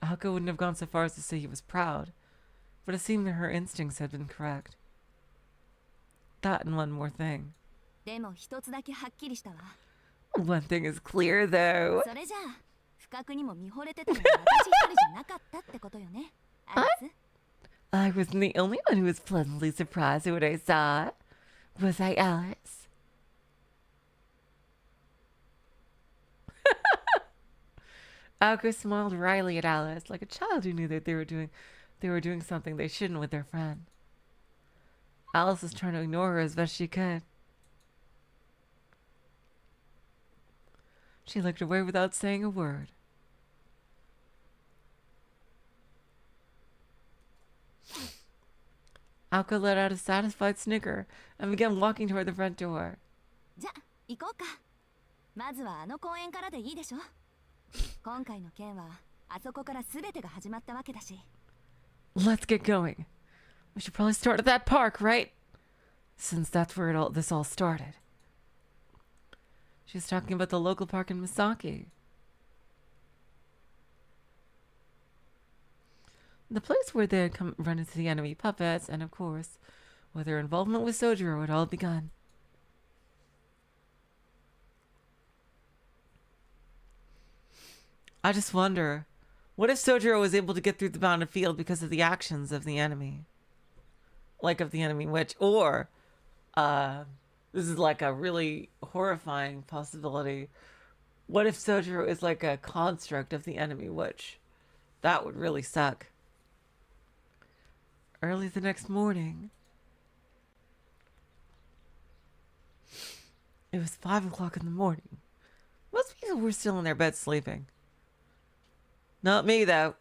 Alco wouldn't have gone so far as to say he was proud, but it seemed that her instincts had been correct. That and one more thing.
でも一つだけはっきりしたわ。
One thing is clear, though.
それじゃあ不覚にも見惚れてたのは私一人じゃなかったってことよね。アリス？
I wasn't the only one who was pleasantly surprised at what I saw. Was I, Alice? Alco smiled wryly at Alice, like a child who knew that they were doing something they shouldn't with their friend. Alice was trying to ignore her as best she could. She looked away without saying a word. Alco let out a satisfied snicker and began walking toward the front door.
じゃあ行こうか。まずはあの公園からでいいでしょ。今回の件はあそこから全てが始まったわけだし。
Let's get going. We should probably start at that park, right? Since that's where this all started. She was talking about the local park in Misaki. The place where they had run into the enemy puppets, and of course, where their involvement with Soujirouu had all begun. I just wonder, what if Soujirouu was able to get through the bounded field because of the actions of the enemy? Like of the enemy witch, or, this is like a really horrifying possibility. What if Soujirouu is like a construct of the enemy witch? That would really suck. Early the next morning, it was 5 o'clock in the morning. Most people were still in their beds sleeping. Not me, though.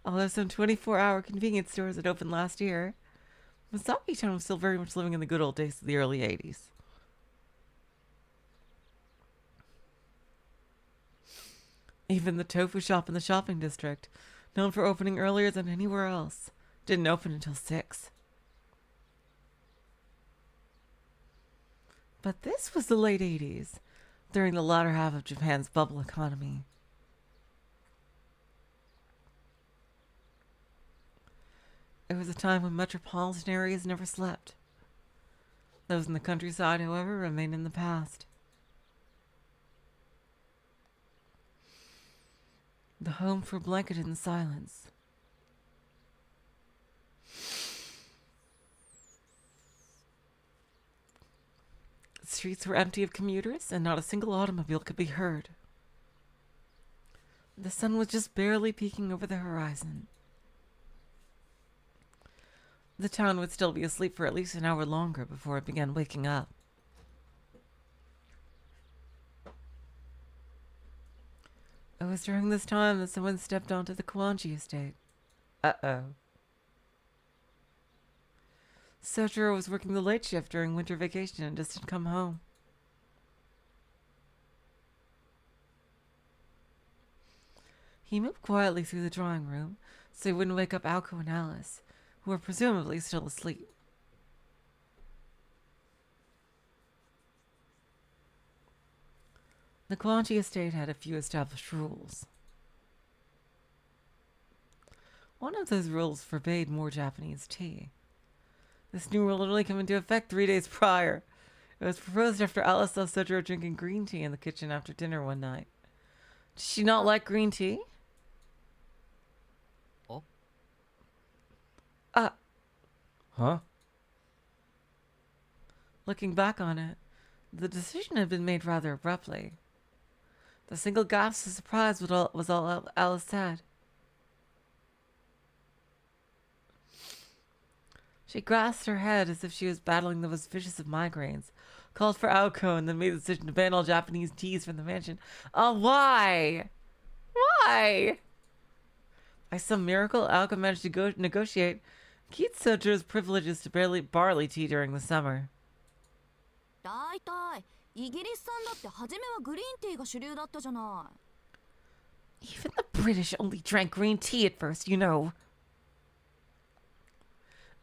Although some 24-hour convenience stores had opened last year, Misaki Town was still very much living in the good old days of the early 80s. Even the tofu shop in the shopping district, known for opening earlier than anywhere else, didn't open until 6. But this was the late 80s, during the latter half of Japan's bubble economy. It was a time when metropolitan areas never slept. Those in the countryside, however, remained in the past. The home for blanketed in silence. The streets were empty of commuters, and not a single automobile could be heard. The sun was just barely peeking over the horizon. The town would still be asleep for at least an hour longer before it began waking up. It was during this time that someone stepped onto the Kawanji estate. Uh-oh. Soujirouu was working the late shift during winter vacation and just didn't come home. He moved quietly through the drawing room so he wouldn't wake up Aoko and Alice, who were presumably still asleep. The Kawanji estate had a few established rules. One of those rules forbade more Japanese tea. This new rule had only come into effect 3 days prior. It was proposed after Alice saw Soujirouu drinking green tea in the kitchen after dinner one night. Did she not like green tea?
Oh?
Huh?
Looking back on it, the decision had been made rather abruptly. The single gasp of surprise was all Alice said. She grasped her head as if she was battling the most vicious of migraines, called for Aoko, and then made the decision to ban all Japanese teas from the mansion. Why? Why? By some miracle, Aoko managed to negotiate keep Soujirou's privileges to barley tea during the summer.
だいたいイギリス産だって初めはグリーンティーが主流だったじゃない。
Even the British only drank green tea at first, you know.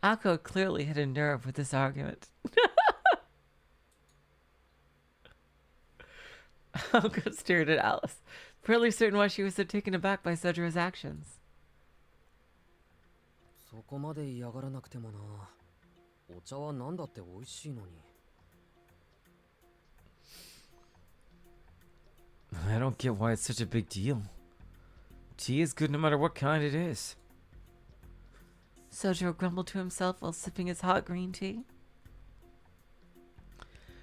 Aoko clearly hit a nerve with this argument. Aoko stared at Alice, fairly certain why she was so taken aback by Soujirou's actions.
そこまで嫌がらなくてもな。お茶は何だって美味しいのに。
I don't get why it's such a big deal. Tea is good no matter what kind it is.
Soujirouu grumbled to himself while sipping his hot green tea.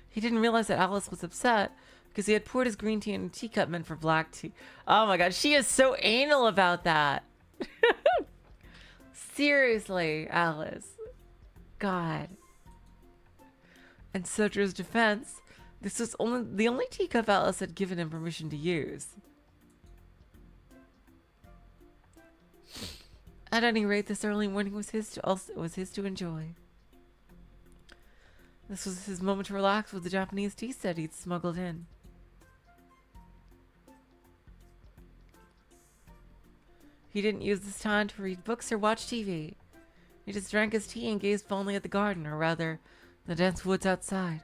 He didn't realize that Alice was upset because he had poured his green tea in a teacup meant for black tea. Oh my god, she is so anal about that. Seriously, Alice. God. In Soujirou's defense, this was the only teacup Alice had given him permission to use. At any rate, this early morning was his to enjoy. This was his moment to relax with the Japanese tea set he'd smuggled in. He didn't use this time to read books or watch TV. He just drank his tea and gazed fondly at the garden, or rather, the dense woods outside.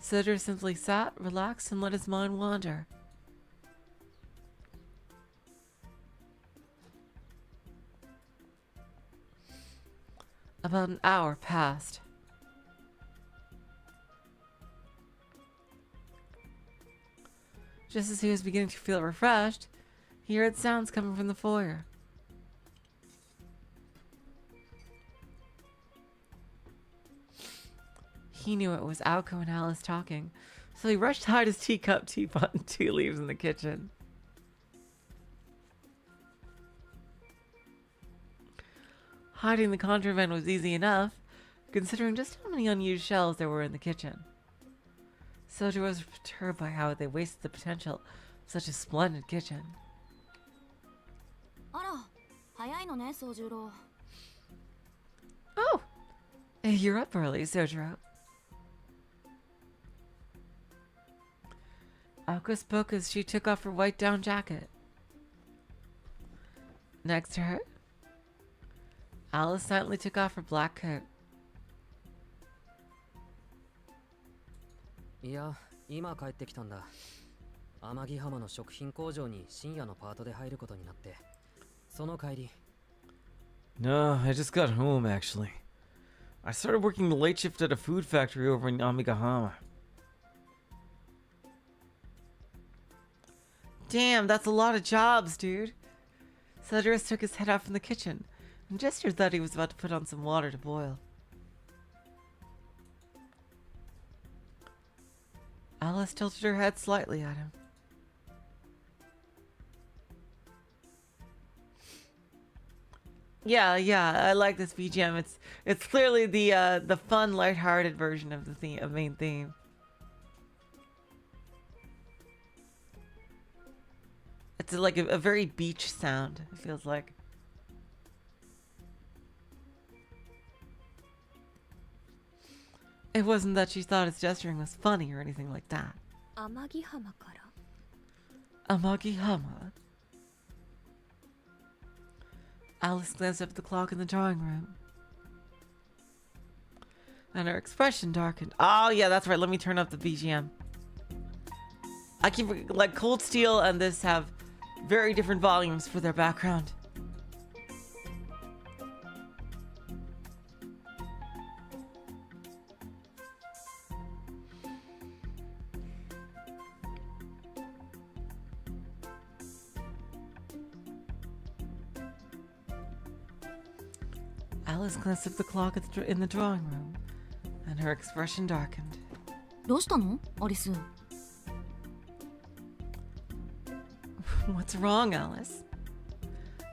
Soujirouu simply sat, relaxed, and let his mind wander. About an hour passed. Just as he was beginning to feel refreshed, he heard sounds coming from the foyer. He knew it was Aoko and Alice talking, so he rushed to hide his teacup, teapot, and tea leaves in the kitchen. Hiding the contraband was easy enough, considering just how many unused shelves there were in the kitchen. Soujirouu was perturbed by how they wasted the potential of such a splendid kitchen.
あら、早いのね、宗十郎。
Oh! You're up early, Soujirouu. Aoko spoke as she took off her white down jacket. Next to her, Alice silently took off her black coat.
いや、今帰ってきたんだ。天城浜の食品工場に深夜のパートで入ることになって、その帰り。
No, I just got home actually. I started working the late shift at a food factory over in Amigahama.
Damn, that's a lot of jobs, dude. Cedrus took his head out from the kitchen and gestured that he was about to put on some water to boil. Alice tilted her head slightly at him. Yeah, I like this BGM. It's clearly the fun, lighthearted version of the main theme. It's like a very beach sound, it feels like. It wasn't that she thought his gesturing was funny or anything like that.
Amagihama kara.
Amagihama. Alice glanced up at the clock in the drawing room. And her expression darkened. Oh yeah, that's right. Let me turn up the BGM. I keep, like, Cold Steel and this have very different volumes for their background. Alice glanced up the clock in the drawing room, and her expression darkened.
どうしたのアリス？
What's wrong, Alice?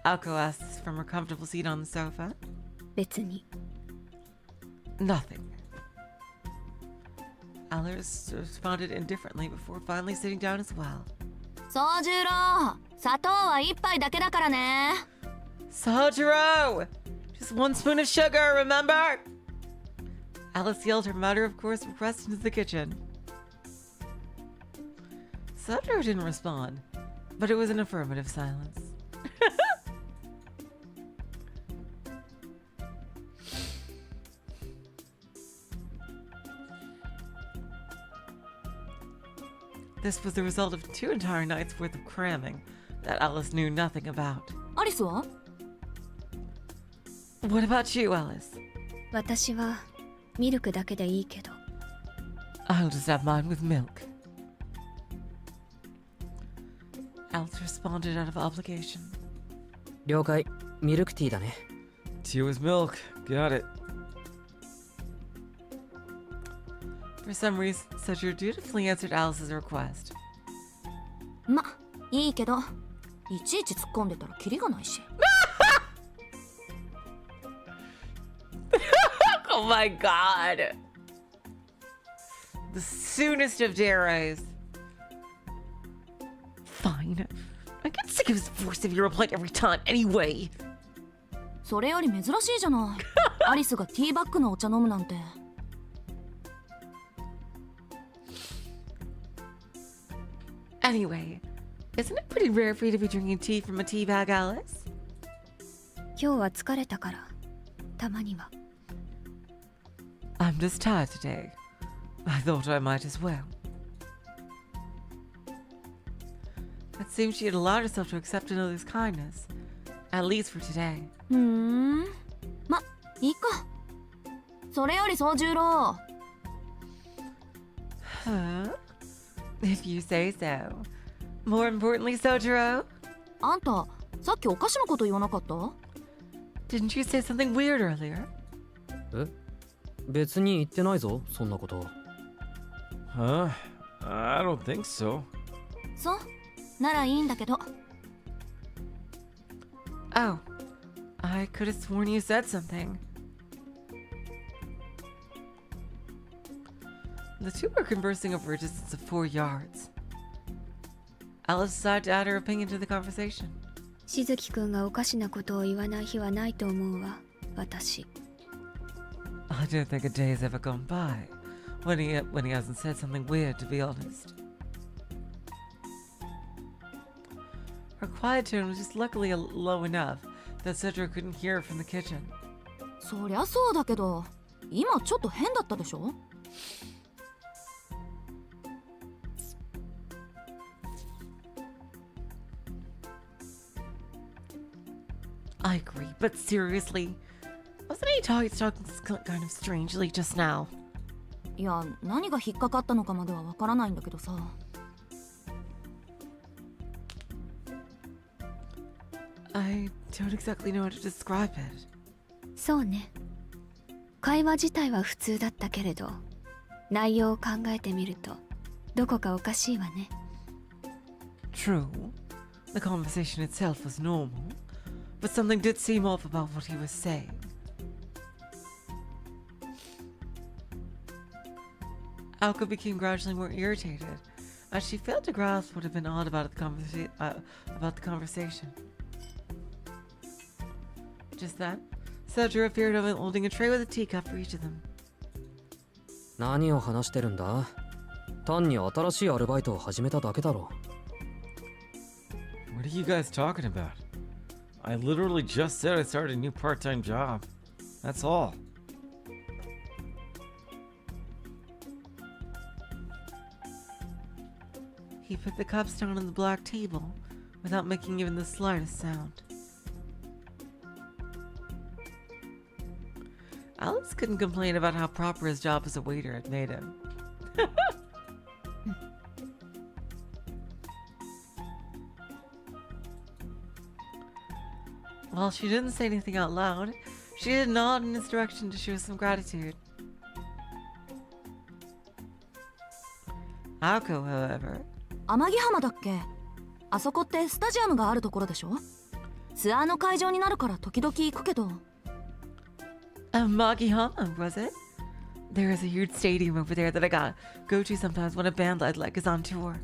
Alco asked from her comfortable seat on the sofa.
別に。
Nothing. Alice responded indifferently before finally sitting down as well.
宗十郎、砂糖は一杯だけだからね。
Soujirouu! Just 1 spoon of sugar, remember? Alice yelled her matter-of-course request into the kitchen. Soujirouu didn't respond, but it was an affirmative silence. This was the result of 2 entire nights worth of cramming that Alice knew nothing about.
アリスは？
What about you, Alice?
私はミルクだけでいいけど。
I'll just have mine with milk. Alice responded out of obligation.
了解。ミルクティーだね。
Tea with milk. Got it.
For some reason, Soujirouu dutifully answered Alice's request.
ま、いいけど、いちいち突っ込んでたらキリがないし。
Oh my god! The soonest of days. Fine. I get sick of his voice if you reply every time anyway.
それより珍しいじゃない。アリスがティーバッグのお茶飲むなんて。
Anyway, isn't it pretty rare for you to be drinking tea from a tea bag, Alice?
今日は疲れたから、たまには。
I'm just tired today. I thought I might as well. It seemed she had allowed herself to accept another's kindness, at least for today.
ま、いいか。それより宗十郎。
Huh? If you say so. More importantly, Soujirouu,
あんた、さっきおかしなこと言わなかった？
didn't you say something weird earlier?
え？別に言ってないぞ、そんなこと。
Huh? I don't think so.
そう、ならいいんだけど。
Oh, I could have sworn you said something. The two were conversing over a distance of 4 yards. Alice decided to add her opinion to the conversation.
しずきくんがおかしなことを言わない日はないと思うわ、私。
I don't think a day has ever gone by when he hasn't said something weird, to be honest. Her quiet tone was just luckily low enough that Soujirouu couldn't hear her from the kitchen.
そりゃそうだけど、今ちょっと変だったでしょ？
I agree, but seriously, wasn't he talking kind of strangely just now?
いや、何が引っかかったのかまではわからないんだけどさ。
I don't exactly know how to describe it.
そうね。会話自体は普通だったけれど、内容を考えてみるとどこかおかしいわね。
True, the conversation itself was normal, but something did seem off about what he was saying. Alka became gradually more irritated, as she failed to grasp what had been odd about the conversation. Just then, Soujirouu appeared holding a tray with a teacup for each of them.
何を話してるんだ？単に新しいアルバイトを始めただけだろ。
What are you guys talking about? I literally just said I started a new part-time job. That's all.
He put the cups down on the black table without making even the slightest sound. Alice couldn't complain about how proper his job as a waiter had made him. While she didn't say anything out loud, she did nod in his direction to show some gratitude. Aoko, however,
天城浜だっけ？あそこってスタジアムがあるところでしょ？ツアーの会場になるから時々行くけど。
Magihama, was it? There is a huge stadium over there that I go to sometimes when a band I'd like is on tour.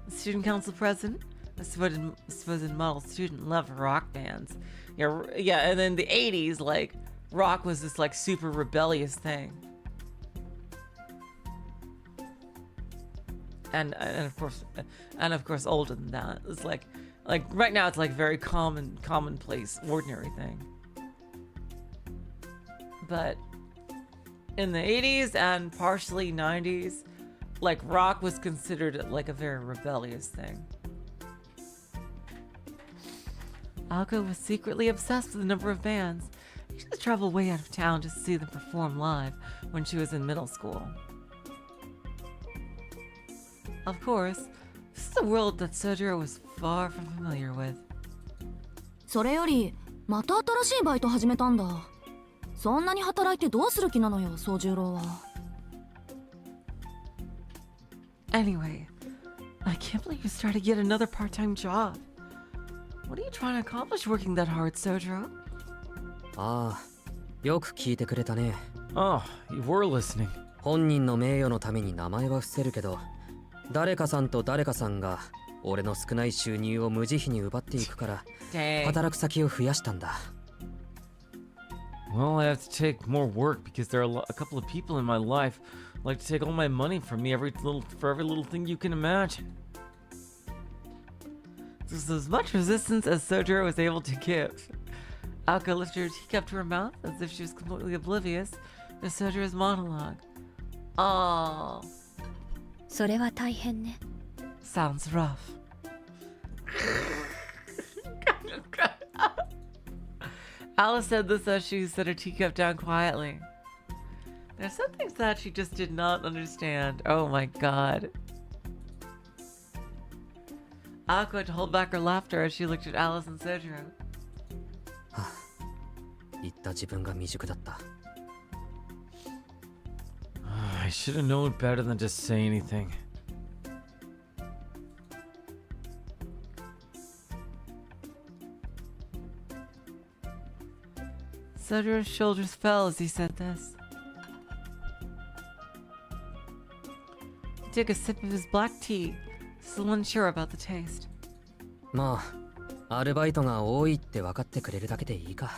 The student council president, a supposed model student, loved rock bands. Yeah, and in the 80s, like, rock was this, like, super rebellious thing. And of course older than that. It's like right now it's like very commonplace, ordinary thing. But in the 80s and partially 90s, like rock was considered like a very rebellious thing. Alko was secretly obsessed with the number of bands. She used to travel way out of town just to see them perform live when she was in middle school. Of course, this is a world that Soujirouu was far from familiar with.
それよりまた新しいバイト始めたんだ。そんなに働いてどうする気なのよ、宗十郎は。
Anyway, I can't believe you started yet another part-time job. What are you trying to accomplish working that hard, Soujirouu?
ああ、よく聞いてくれたね。
Oh, you were listening.
本人の名誉のために名前は伏せるけど、誰かさんと誰かさんが俺の少ない収入を無慈悲に奪っていくから、働く先を増やしたんだ。
Well, I have to take more work because there are a couple of people in my life who like to take all my money from me for every little thing you can imagine.
This is as much resistance as Soujirouu was able to give. Alka lifted her teacup to her mouth as if she was completely oblivious to Soujirou's monologue. Oh,
それは大変ね。
sounds rough. Alice said this as she set her teacup down quietly. There's some things that she just did not understand. Oh my god. Alka had to hold back her laughter as she looked at Alice and Soujirouu.
言った自分が未熟だった。
I should have known better than just say anything.
Soujirou's shoulders fell as he said this. He took a sip of his black tea, still unsure about the taste.
まあ、アルバイトが多いって分かってくれるだけでいいか。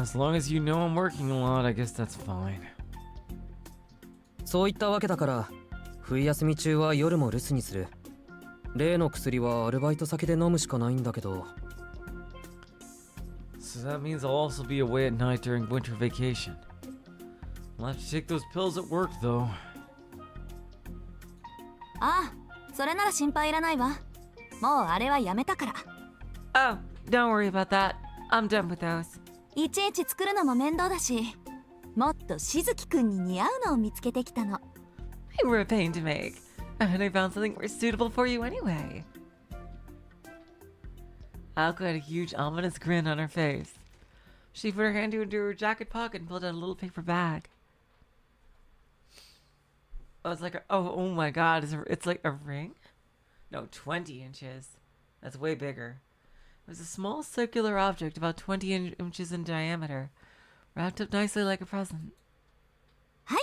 As long as you know I'm working a lot, I guess that's fine.
そういったわけだから、冬休み中は夜も留守にする。例の薬はアルバイト先で飲むしかないんだけど。
So that means I'll also be away at night during winter vacation. I'll have to take those pills at work, though.
ああ、それなら心配いらないわ。もうあれはやめたから。
Oh, don't worry about that. I'm done with those.
いちいち作るのも面倒だし、もっとしずきくんに似合うのを見つけてきたの。
they were a pain to make. And I found something more suitable for you anyway. Aoko had a huge ominous grin on her face. She put her hand into her jacket pocket and pulled out a little paper bag. Oh, it's like oh my god, it's like a ring? No, 20 inches. That's way bigger. It was a small circular object about 20 inches in diameter, wrapped up nicely like a present.
はい、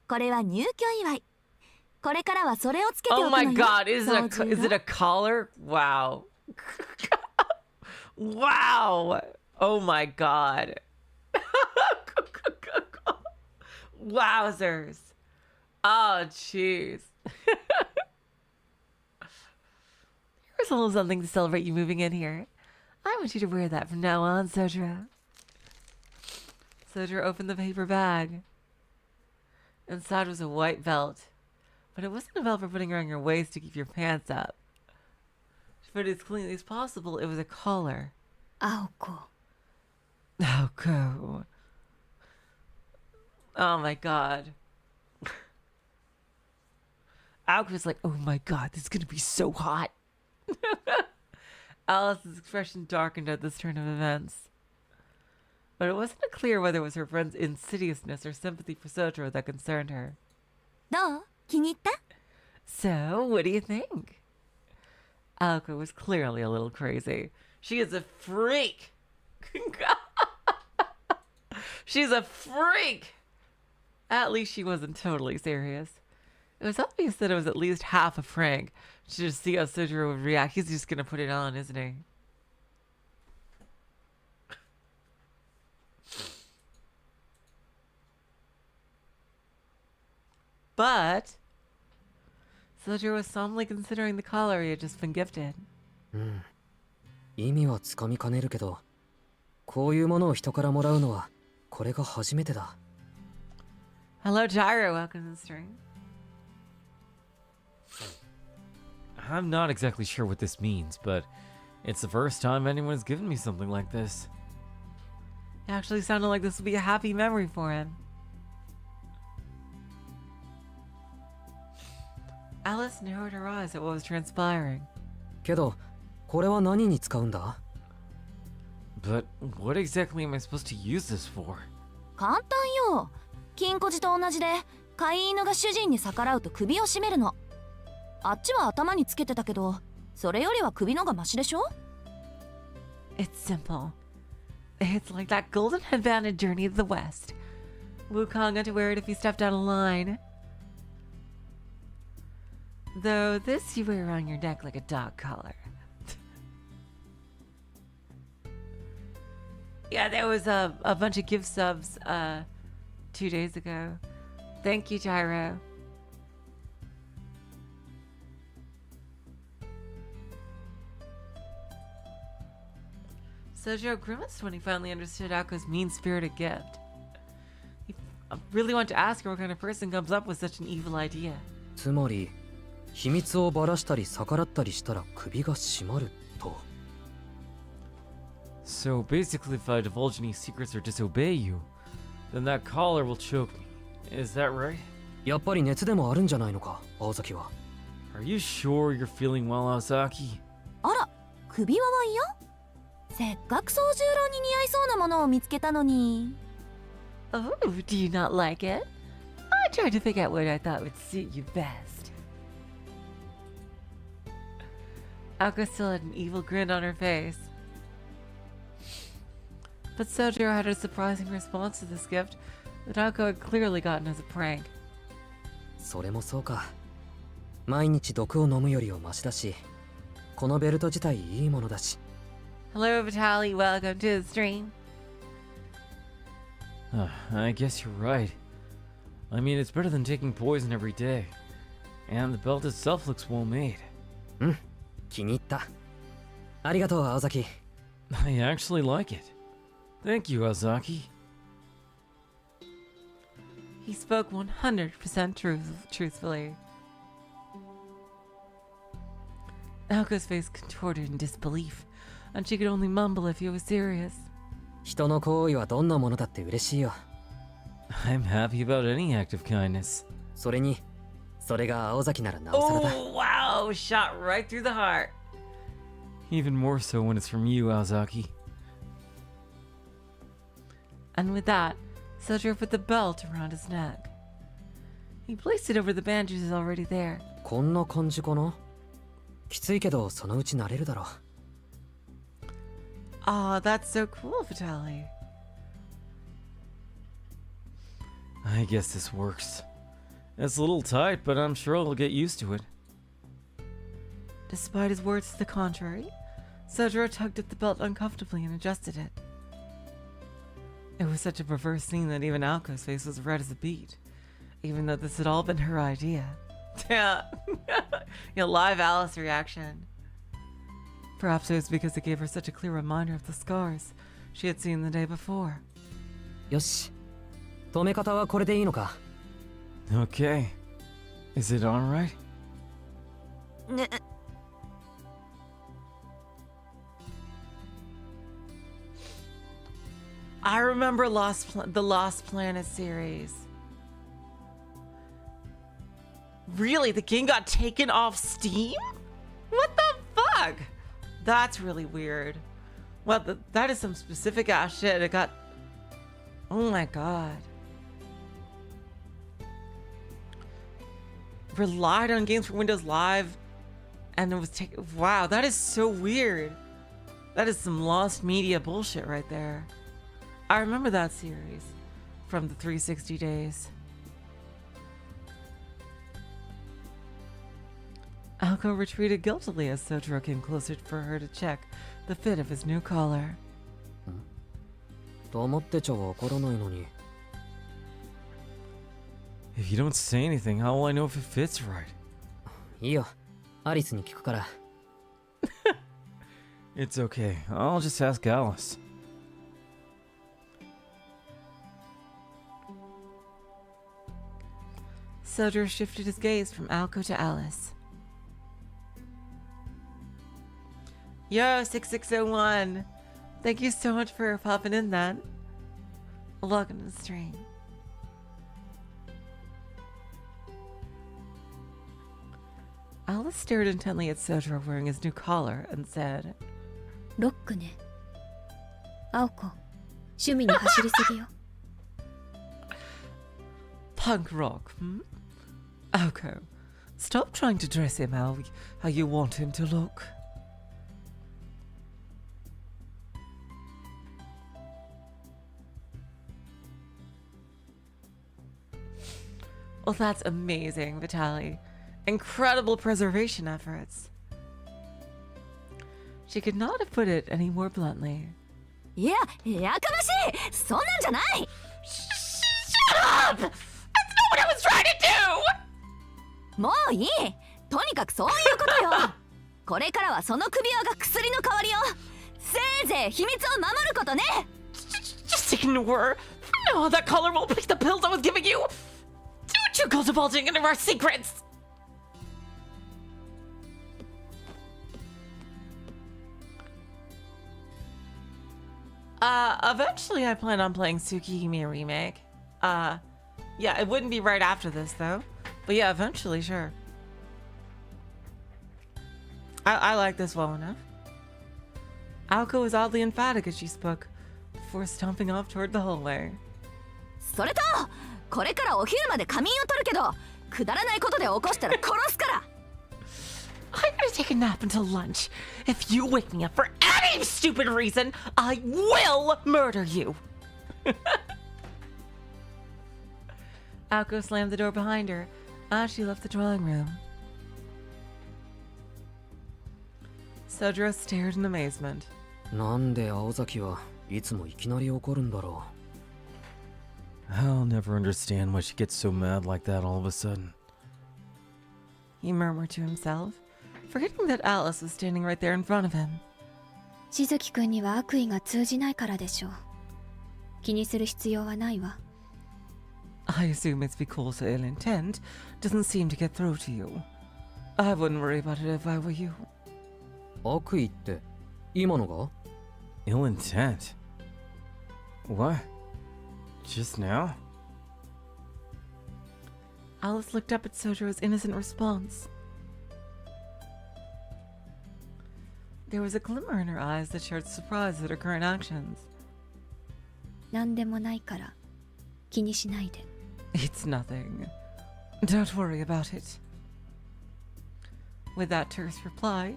これは入居祝い。これからはそれをつけておく
Oh
のよ。
my god, is it
Soujirouu.
a collar? Wow. Wow. Oh my god. Wowzers. Oh, jeez. Here's a little something to celebrate you moving in here. I want you to wear that from now on, Soujirouu. Soujirouu opened the paper bag. Inside was a white belt. But it wasn't a belt for putting around your waist to keep your pants up. To put it as cleanly as possible, it was a collar.
Aoko.
Aoko. Oh my god. Aoko was like, oh my god, this is gonna be so hot. Alice's expression darkened at this turn of events. But it wasn't clear whether it was her friend's insidiousness or sympathy for Soujirouu that concerned her.
どう？気に入った？
So, what do you think? Aoko was clearly a little crazy. She is a freak. She's a freak. At least she wasn't totally serious. It was obvious that it was at least half a prank. To just see how Soujirouu would react. He's just gonna put it on, isn't he? But Soujirouu was solemnly considering the collar he had just been gifted.
意味はつかみかねるけど、こういうものを人からもらうのはこれが初めてだ。
Hello, Gyro. Welcome to the stream.
I'm not exactly sure what this means, but it's the first time anyone has given me something like this.
It actually sounded like this would be a happy memory for him. Alice narrowed her eyes at what was transpiring.
けど、これは何に使うんだ？
But what exactly am I supposed to use this for?
簡単よ。金庫寺と同じで、飼い犬が主人に逆らうと首を絞めるの。あっちは頭につけてたけど、それよりは首のがマシでしょ？
It's simple. It's like that golden headband in Journey of the West. Wukong had to wear it if he stepped out of line. Though this you wear around your neck like a dog collar. Yeah, there was a bunch of gift subs 2 days ago. Thank you, Gyro. Soujirouu grimaced when he finally understood Ako's mean-spirited gift. He really wanted to ask her what kind of person comes up with such an evil idea.
つまり、秘密をばらしたり逆らったりしたら首が締まると。
So basically, if I divulge any secrets or disobey you, then that collar will choke me. Is that right?
やっぱり熱でもあるんじゃないのか、青崎は。
Are you sure you're feeling well, Ozaki?
あら、首輪は嫌？せっかく宗十郎に似合いそうなものを見つけたのに。
Oh, do you not like it? I tried to figure out what I thought would suit you best. Ako still had an evil grin on her face. But Soujirouu had a surprising response to this gift that Ako had clearly gotten as a prank.
それもそうか。毎日毒を飲むよりはマシだし、このベルト自体いいものだし。
Hello, Vitaly. Welcome to the stream.
I guess you're right. I mean, it's better than taking poison every day. And the belt itself looks well made.
うん、気に入った。ありがとう、青崎。
I actually like it. Thank you, Ozaki.
He spoke 100% truthfully. Ako's face contorted in disbelief, and she could only mumble if he was serious.
人の行為はどんなものだって嬉しいよ。
I'm happy about any act of kindness.
それに、それが青崎ならなおさらだ。
Oh, wow. Shot right through the heart.
Even more so when it's from you, Aozaki.
And with that, Soujirouu put the belt around his neck. He placed it over the bandages already there.
こんな感じかな。きついけどそのうち慣れるだろう。
Aw, that's so cool, Vitaly.
I guess this works. It's a little tight, but I'm sure I'll get used to it.
Despite his words to the contrary, Soujirouu tugged at the belt uncomfortably and adjusted it. It was such a perverse scene that even Alko's face was red as a beet, even though this had all been her idea. Yeah, live Alice reaction. Perhaps it was because it gave her such a clear reminder of the scars she had seen the day before.
よし、止め方はこれでいいのか。
Okay. Is it alright?
ね
I remember the Lost Planet series. Really? The game got taken off Steam? What the fuck? That's really weird. Well, that is some specific ass shit. It got... Oh my god. Relied on games for Windows Live, and it was taken... Wow, that is so weird. That is some lost media bullshit right there. I remember that series from the 360 days. Alko retreated guiltily as Soujirouu came closer for her to check the fit of his new collar.
と思ってちゃわからないのに。
If you don't say anything, how will I know if it fits right?
いいよ、アリスに聞くから。
It's okay. I'll just ask Alice.
Soujirouu shifted his gaze from Alko to Alice. Yo, 6601. Thank you so much for popping in that. Welcome to the stream. Alice stared intently at Soujirouu wearing his new collar and said,
ロックね。青子、趣味に走りすぎよ。
Punk rock, hmm? Alko, stop trying to dress him how you want him to look. Well, that's amazing, Vitaly. Incredible preservation efforts. She could not have put it any more bluntly.
いや、やかましい、そんなんじゃない。
Shut up! That's not what I was trying to do!
もういい。とにかくそういうことよ。これからはその首輪が薬の代わりよ。せいぜい秘密を守ることね。
Just ignore. No, that collar won't pick the pills I was giving you. Don't you go divulging any of our secrets. Eventually I plan on playing Tsukihime Remake. Yeah, it wouldn't be right after this though. But yeah, eventually, sure. I like this well enough. Alko was oddly emphatic as she spoke, before stomping off toward the hallway.
それと、これからお昼まで仮眠を取るけど、くだらないことで起こしたら殺すから。
I'm gonna take a nap until lunch. If you wake me up for any stupid reason, I will murder you. Alko slammed the door behind her as she left the dwelling room. Soujirouu stared in amazement.
なんで青崎はいつもいきなり怒るんだろ
I'll never understand why she gets so mad like that all of a sudden.
He murmured to himself, forgetting that Alice was standing right there in front of him.
しずきくんには悪意が通じないからでしょう。気にする必要はないわ。
I assume it's because her ill intent doesn't seem to get through to you. I wouldn't worry about it if I were you.
う。悪意って今のが？
Ill intent? What? Just now?
Alice looked up at Sojirou's innocent response. There was a glimmer in her eyes that showed surprise at her current actions.
何でもないから気にしないで。
It's nothing. Don't worry about it. With that terse reply,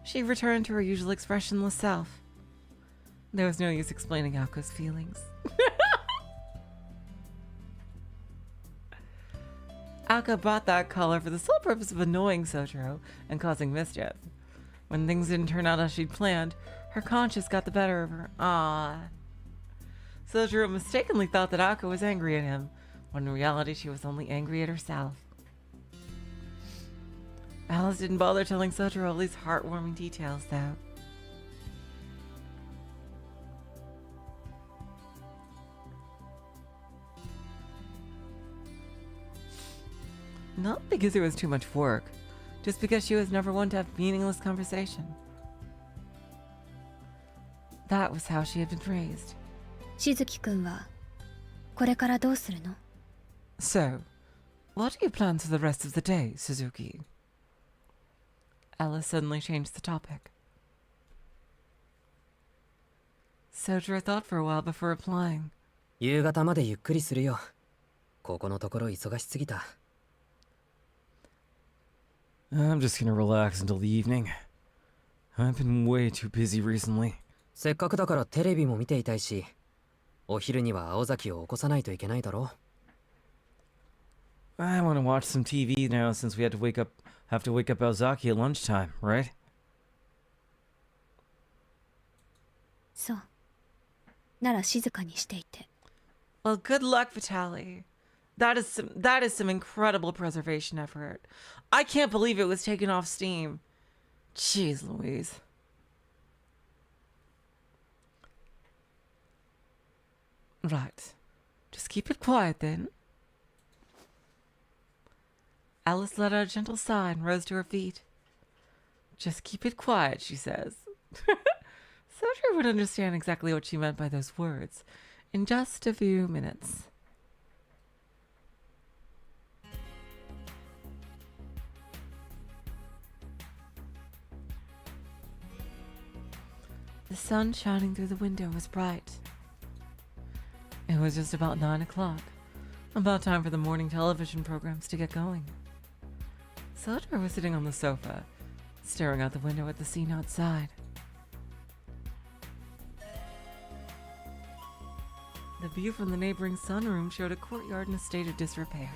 she returned to her usual expressionless self. There was no use explaining Ako's feelings. Ako brought that color for the sole purpose of annoying Soujirouu and causing mischief. When things didn't turn out as she'd planned, her conscience got the better of her. Soujirouu mistakenly thought that Ako was angry at him, when in reality she was only angry at herself. Alice didn't bother telling Soujirouu all these heartwarming details, though. Not because it was too much work, just because she was never one to have meaningless conversation. That was how she had been raised.
しずきくんはこれからどうするの？
So, what are your plans for the rest of the day, Suzuki? Alice suddenly changed the topic. Soujirouu thought for a while before replying.
夕方までゆっくりするよ。ここのところ忙しすぎた。
I'm just gonna relax until the evening. I've been way too busy recently.
せっかくだからテレビも見ていたいし、お昼には青崎を起こさないといけないだろ。
I want to watch some TV now since we have to wake up Ozaki at lunchtime, right?
そう。なら静かにしていて。
Well, good luck, Vitaly. That is some incredible preservation effort. I can't believe it was taken off Steam. Jeez Louise. Right. Just keep it quiet then. Alice let out a gentle sigh and rose to her feet. Just keep it quiet, she says. Soujirouu would understand exactly what she meant by those words in just a few minutes. The sun shining through the window was bright. It was just about 9 o'clock, about time for the morning television programs to get going. Soujirouu was sitting on the sofa, staring out the window at the scene outside. The view from the neighboring sunroom showed a courtyard in a state of disrepair.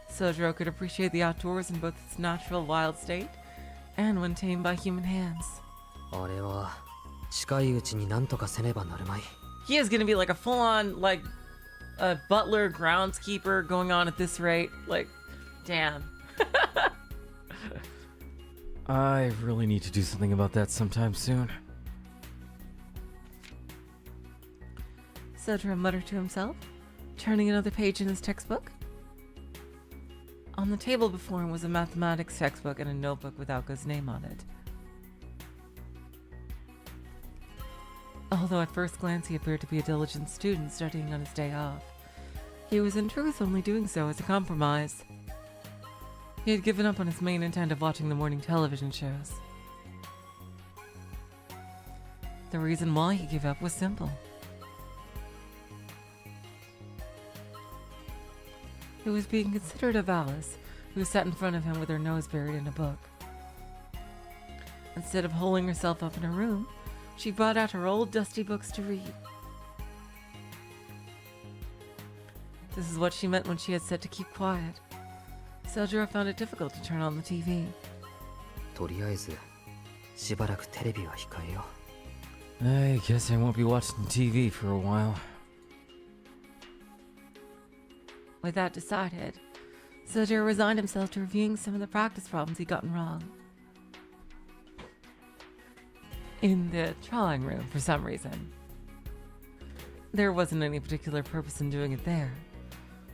Soujirouu could appreciate the outdoors in both its natural wild state and when tamed by human hands.
あれは近いうちになんとかせねばなるまい。
He is gonna be like a full-on, like, a butler, groundskeeper going on at this rate. Like, damn.
I really need to do something about that sometime soon.
Soujirouu muttered to himself, turning another page in his textbook. On the table before him was a mathematics textbook and a notebook with Ako's name on it. Although at first glance he appeared to be a diligent student studying on his day off, he was in truth only doing so as a compromise. He had given up on his main intent of watching the morning television shows. The reason why he gave up was simple. It was being considerate of Alice, who sat in front of him with her nose buried in a book. Instead of holding herself up in her room, she brought out her old dusty books to read. This is what she meant when she had said to keep quiet. Soujirouu found it difficult to turn on the TV.
とりあえずしばらくテレビは控えよ
I guess I won't be watching TV for a while.
With that decided, Soujirouu resigned himself to reviewing some of the practice problems he'd gotten wrong. In the drawing room, for some reason. There wasn't any particular purpose in doing it there,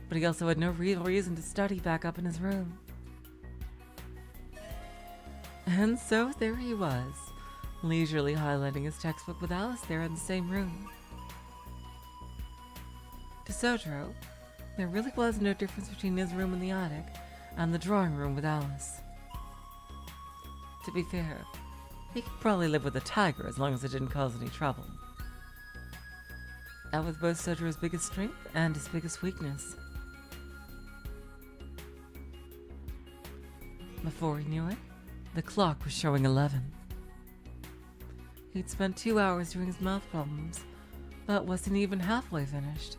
but he also had no real reason to study back up in his room. And so there he was, leisurely highlighting his textbook with Alice there in the same room. To Soujirouu, there really was no difference between his room in the attic and the drawing room with Alice. To be fair, he could probably live with a tiger as long as it didn't cause any trouble. That was both Soujirou's biggest strength and his biggest weakness. Before he knew it, the clock was showing 11. He'd spent 2 hours doing his math problems, but wasn't even halfway finished.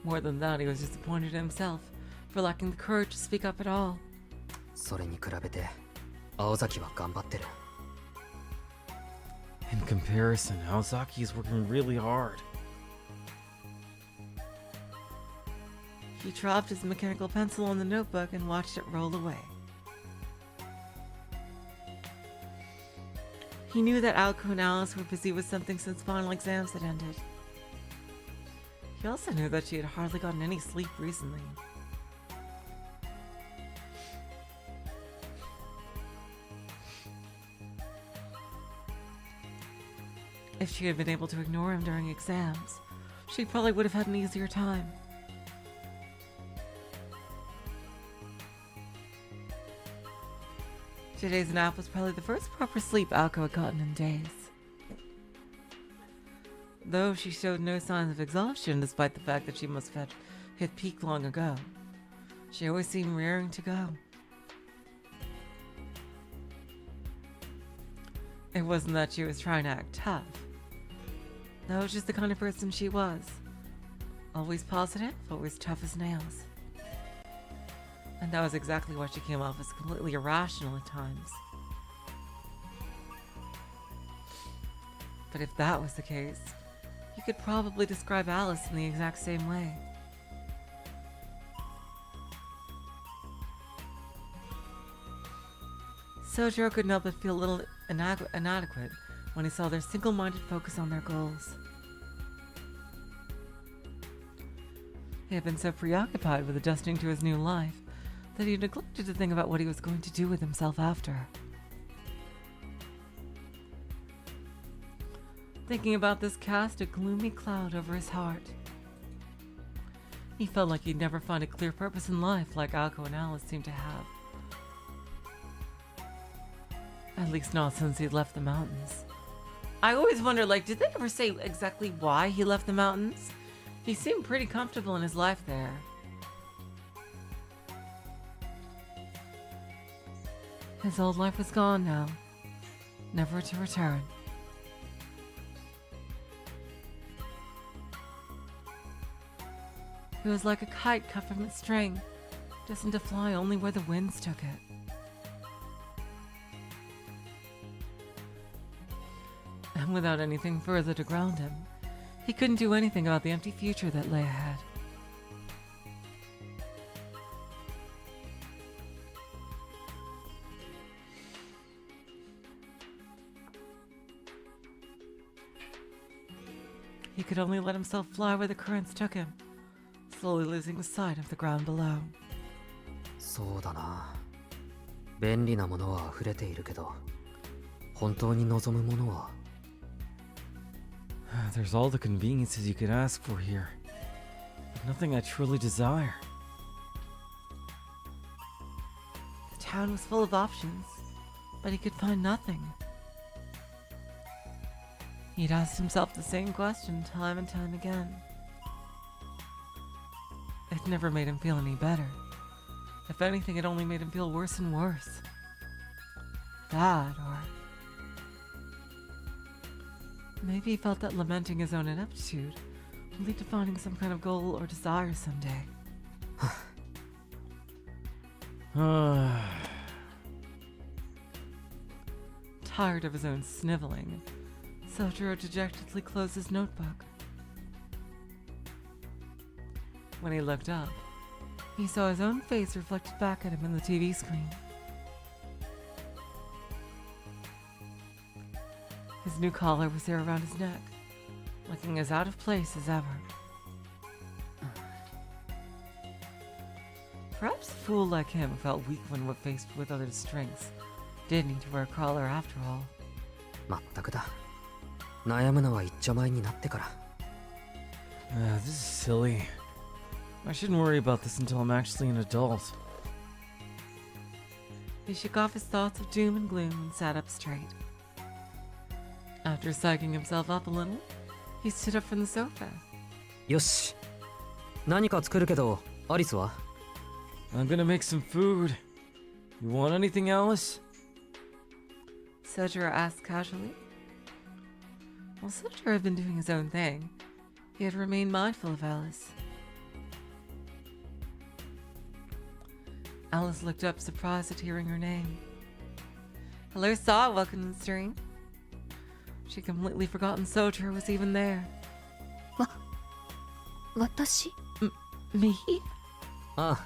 More than that, he was disappointed in himself for lacking the courage to speak up at all.
それに比べて青崎は頑張ってる。
In comparison, Aozaki is working really hard.
He dropped his mechanical pencil on the notebook and watched it roll away. He knew that Alco and Alice were busy with something since final exams had ended. He also knew that she had hardly gotten any sleep recently. If she had been able to ignore him during exams, she probably would have had an easier time. Today's nap was probably the first proper sleep Alco had gotten in days. Though she showed no signs of exhaustion despite the fact that she must have hit peak long ago, she always seemed raring to go. It wasn't that she was trying to act tough. That was just the kind of person she was. Always positive, always tough as nails. And that was exactly why she came off as completely irrational at times. But if that was the case, you could probably describe Alice in the exact same way. Soujirouu couldn't help but feel a little inadequate when he saw their single-minded focus on their goals. He had been so preoccupied with adjusting to his new life that he neglected to think about what he was going to do with himself after. Thinking about this cast a gloomy cloud over his heart. He felt like he'd never find a clear purpose in life like Alco and Alice seemed to have. At least not since he'd left the mountains. I always wonder, did they ever say exactly why he left the mountains? He seemed pretty comfortable in his life there. His old life was gone now, never to return. It was like a kite cut from its string, destined to fly only where the winds took it. And without anything further to ground him, he couldn't do anything about the empty future that lay ahead. He could only let himself fly where the currents took him, slowly losing sight of the ground below.
そうだな。便利なものは溢れているけど、本当に望むものは。
There's all the conveniences you could ask for here, but nothing I truly desire.
The town was full of options, but he could find nothing. He'd asked himself the same question time and time again. It never made him feel any better. If anything, it only made him feel worse and worse. That, or maybe he felt that lamenting his own ineptitude would lead to finding some kind of goal or desire someday. Tired of his own sniveling, Soujirouu dejectedly closed his notebook. When he looked up, he saw his own face reflected back at him in the TV screen. His new collar was there around his neck, looking as out of place as ever. Perhaps a fool like him felt weak when faced with other strengths did need to wear a collar after all.
まったくだ。悩むのは一丁前になってから。
This is silly. I shouldn't worry about this until I'm actually an adult.
He shook off his thoughts of doom and gloom and sat up straight. After psyching himself up a little, he stood up from the sofa.
よし。何か作るけど、アリスは
I'm gonna make some food. You want anything, Alice?
Soujirouu asked casually. While Soujirouu had been doing his own thing, he had remained mindful of Alice. Alice looked up, surprised at hearing her name. Hello, Saw. Welcome to the stream. She'd completely forgotten Soujirouu was even there.
私
Me?
あ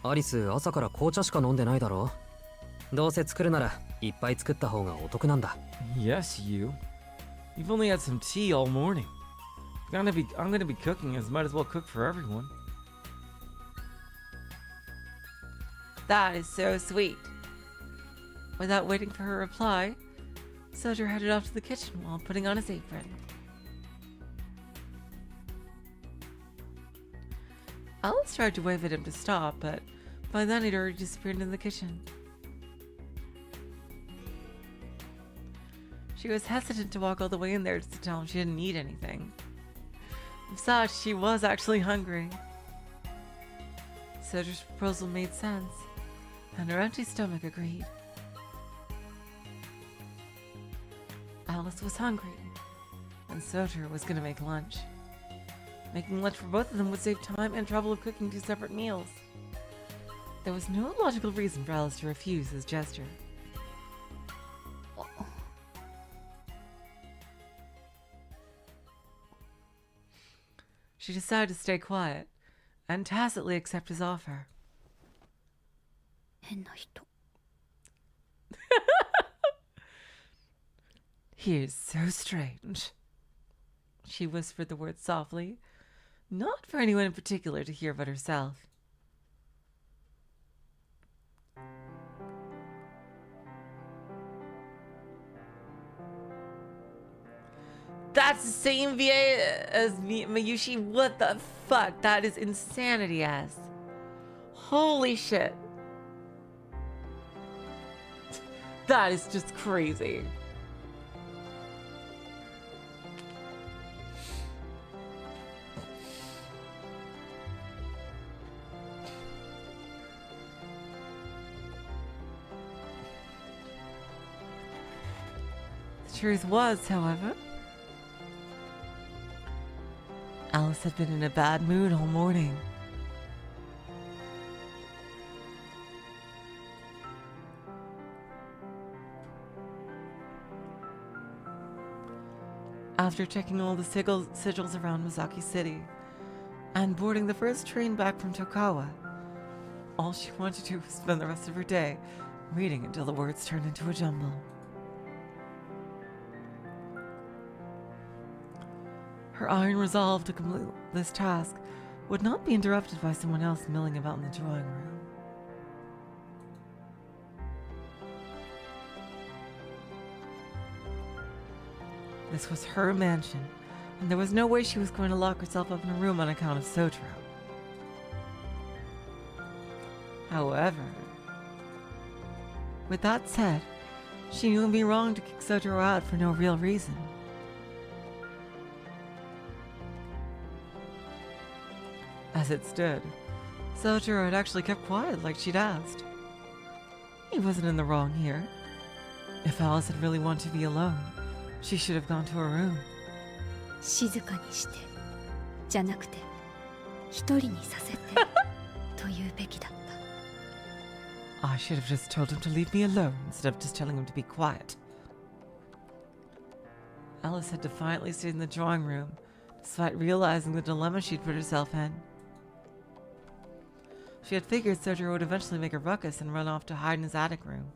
あ。アリス、朝から紅茶しか飲んでないだろ。どうせ作るなら、いっぱい作った方がお得なんだ。
Yes, you. You've only had some tea all morning. I'm gonna be cooking, as might as well cook for everyone.
That is so sweet. Without waiting for her reply, Soujirouu headed off to the kitchen while putting on his apron. Alice tried to wave at him to stop, but by then he'd already disappeared into the kitchen. She was hesitant to walk all the way in there just to tell him she didn't need anything. Besides, she was actually hungry. Soujirouu's proposal made sense, and her empty stomach agreed. Alice was hungry, and Soujirouu was going to make lunch. Making lunch for both of them would save time and trouble of cooking 2 separate meals. There was no logical reason for Alice to refuse his gesture. She decided to stay quiet and tacitly accept his offer.
変な人
He is so strange. She whispered the words softly, not for anyone in particular to hear but herself. That's the same VA as Mayushi. What the fuck? That is insanity ass. Holy shit. That is just crazy. The truth was, however, Alice had been in a bad mood all morning. After checking all the sigils around Misaki City and boarding the first train back from Tokawa, all she wanted to do was spend the rest of her day reading until the words turned into a jumble. Her iron resolve to complete this task would not be interrupted by someone else milling about in the drawing room. This was her mansion, and there was no way she was going to lock herself up in a room on account of Soujirouu. However, with that said, she knew it would be wrong to kick Soujirouu out for no real reason. As it stood, Soujirouu had actually kept quiet like she'd asked. He wasn't in the wrong here. If Alice had really wanted to be alone, she should have gone to her room.
静かにしてじゃなくて一人にさせてと言うべきだった
I should have just told him to leave me alone instead of just telling him to be quiet. Alice had defiantly stayed in the drawing room, despite realizing the dilemma she'd put herself in. She had figured Soujirouu would eventually make a ruckus and run off to hide in his attic room.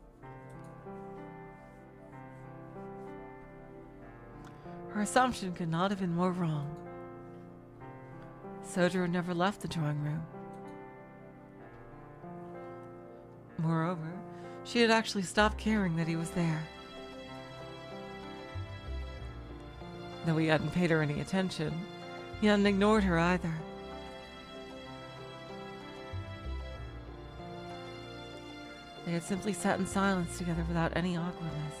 Her assumption could not have been more wrong. Soujirouu never left the drawing room. Moreover, she had actually stopped caring that he was there. Though he hadn't paid her any attention, He hadn't ignored her either. They had simply sat in silence together without any awkwardness.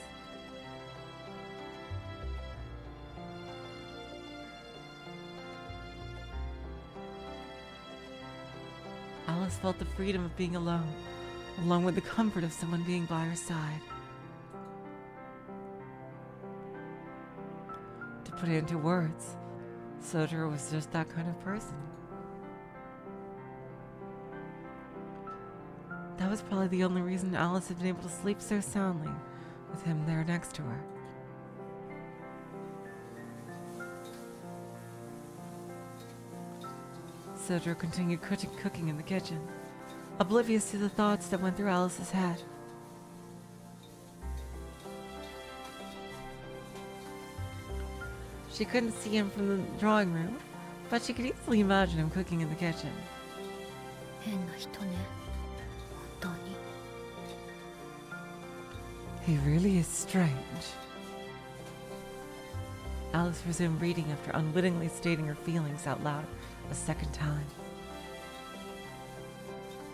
Alice felt the freedom of being alone, along with the comfort of someone being by her side. To put it into words, Soujirouu was just that kind of person. That was probably the only reason Alice had been able to sleep so soundly, with him there next to her. Soujirouu continued cooking in the kitchen, oblivious to the thoughts that went through Alice's head. She couldn't see him from the drawing room, but she could easily imagine him cooking in the kitchen.
変な人ね。本当に。
He really is strange. Alice resumed reading after unwittingly stating her feelings out loud a second time.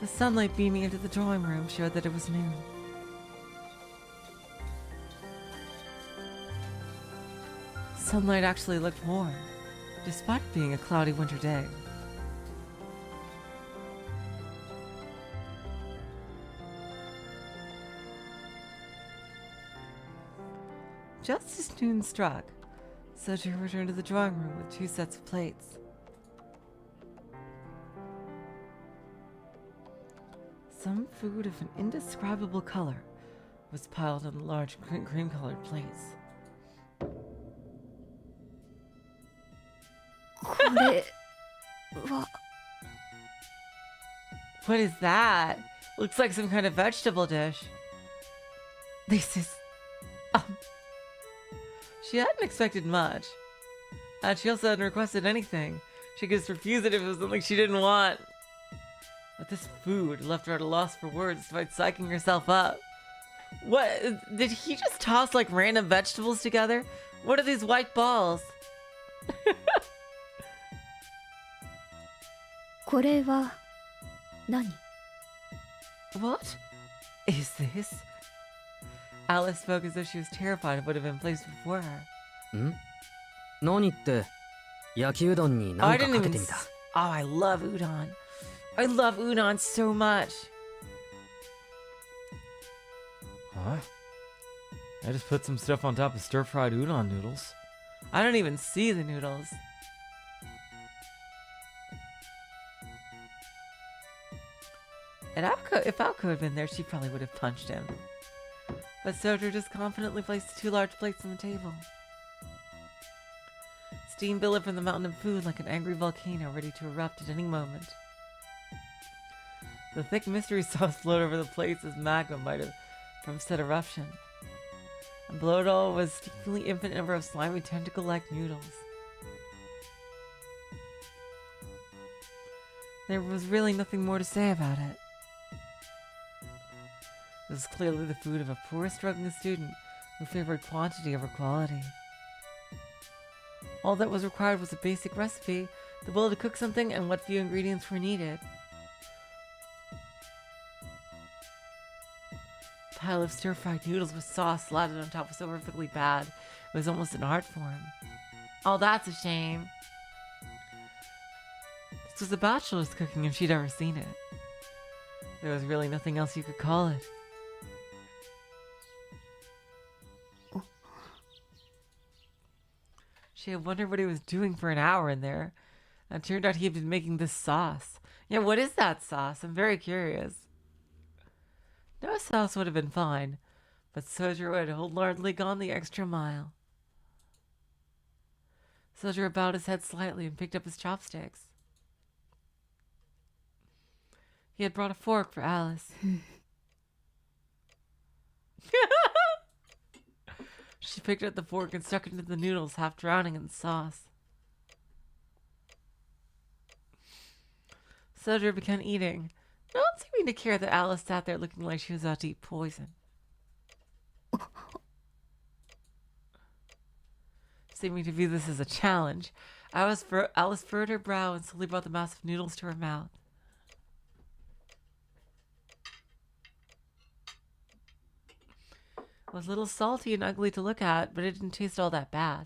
The sunlight beaming into the drawing room showed that it was noon. Sunlight actually looked warm, despite being a cloudy winter day. Just as noon struck, Soujirouu returned to the drawing room with 2 sets of plates. Some food of an indescribable color was piled on the large cream-colored plates.
これは
What is that? Looks like some kind of vegetable dish. This is... She hadn't expected much. And she also hadn't requested anything. She could just refuse it if it was something she didn't want. But this food left her at a loss for words despite psyching herself up. What? Did he just toss like random vegetables together? What are these white balls?
これは何？
What is this? Alice spoke as though she was terrified of what had been placed before her.
ん？何って焼きうどんに何かかけてみた。
Oh, I love udon. I love udon so much.
Huh? I just put some stuff on top of stir-fried udon noodles.
I don't even see the noodles. And if Alco had been there, she probably would have punched him. But Soujirouu just confidently placed 2 large plates on the table. Steam billowed from the mountain of food like an angry volcano ready to erupt at any moment. The thick mystery sauce flowed over the plates as magma might have from said eruption. And below it all was steamingly infinite number of slimy tentacle-like noodles. There was really nothing more to say about it. It was clearly the food of a poor, struggling student who favored quantity over quality. All that was required was a basic recipe, the will to cook something, and what few ingredients were needed. The pile of stir-fried noodles with sauce slathered on top was so perfectly bad, it was almost an art form. Oh, that's a shame. This was a bachelor's cooking if she'd ever seen it. There was really nothing else you could call it. She had wondered what he was doing for an hour in there. And it turned out he had been making this sauce. Yeah, what is that sauce? I'm very curious. No sauce would have been fine, but Soujirouu had wholeheartedly gone the extra mile. Soujirouu bowed his head slightly and picked up his chopsticks. He had brought a fork for Alice. She picked up the fork and stuck it into the noodles, half drowning in the sauce. Soujirouu began eating, not seeming to care that Alice sat there looking like she was about to eat poison. Seeming to view this as a challenge, Alice furrowed her brow and slowly brought the mass of noodles to her mouth. It was a little salty and ugly to look at, but it didn't taste all that bad.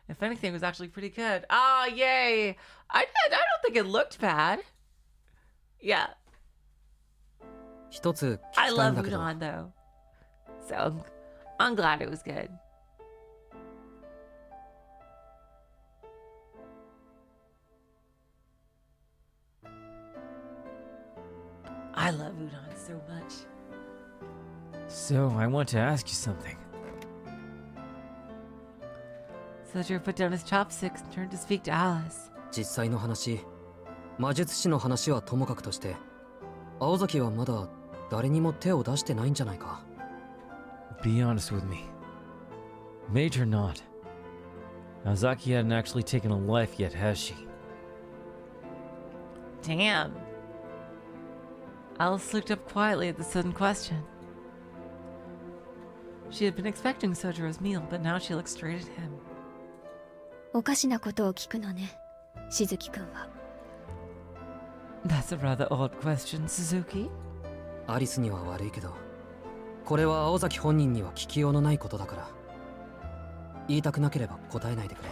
If anything, it was actually pretty good. Ah, yay! I don't think it looked bad. Yeah.
一つ聞
I
きたいん
love
だけど
udon though. So I'm glad it was good. I love udon so much.
So, I want to ask you something.
Sojiro put down his chopsticks and turned to speak to Alice.
実際の話魔術師の話はともかくとして青崎はまだ誰にも手を出してないんじゃないか
Be honest with me. Mage or not, Azaki hadn't actually taken a life yet, has she?
Damn. Alice looked up quietly at the sudden question. She had been expecting Sojiro's meal, but now she looked straight at him.
おかしなことを聞くのね、しずきくんは。
That's a rather odd question, Suzuki.
アリスには悪いけどこれは青崎本人には聞きようのないことだから言いたくなければ答えないでくれ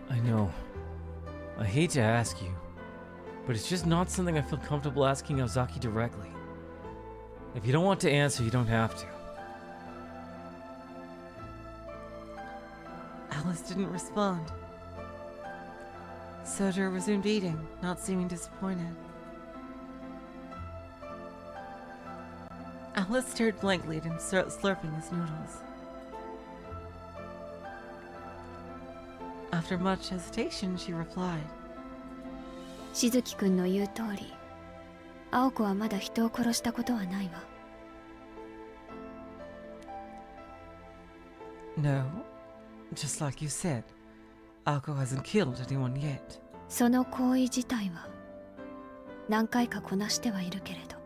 I know. I hate to ask you, but it's just not something I feel comfortable asking Ozaki directly. If you don't want to answer, you don't have to.
Alice didn't respond. Sojiro resumed eating, not seeming disappointed. Alice stared blankly at him, slurping his noodles. After much hesitation, she replied.
しずきくんの言う通り、青子はまだ人を殺したことはないわ。
No, just like you said, Aoko hasn't killed anyone yet.
その行為自体は何回かこなしてはいるけれど。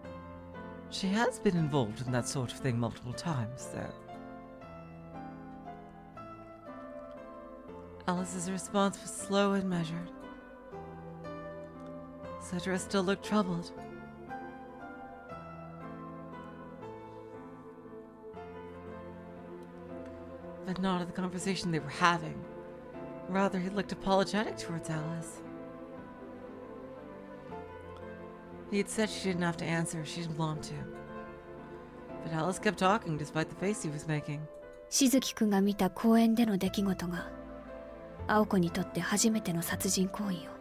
She has been involved in that sort of thing multiple times, though. Alice's response was slow and measured. Sojiro still looked troubled. But not at the conversation they were having. Rather, he looked apologetic towards Alice. He had said she didn't have to answer if she didn't want to. But Alice kept talking despite the face he was making.
しずきくんが見た公園での出来事が青子にとって初めての殺人行為よ。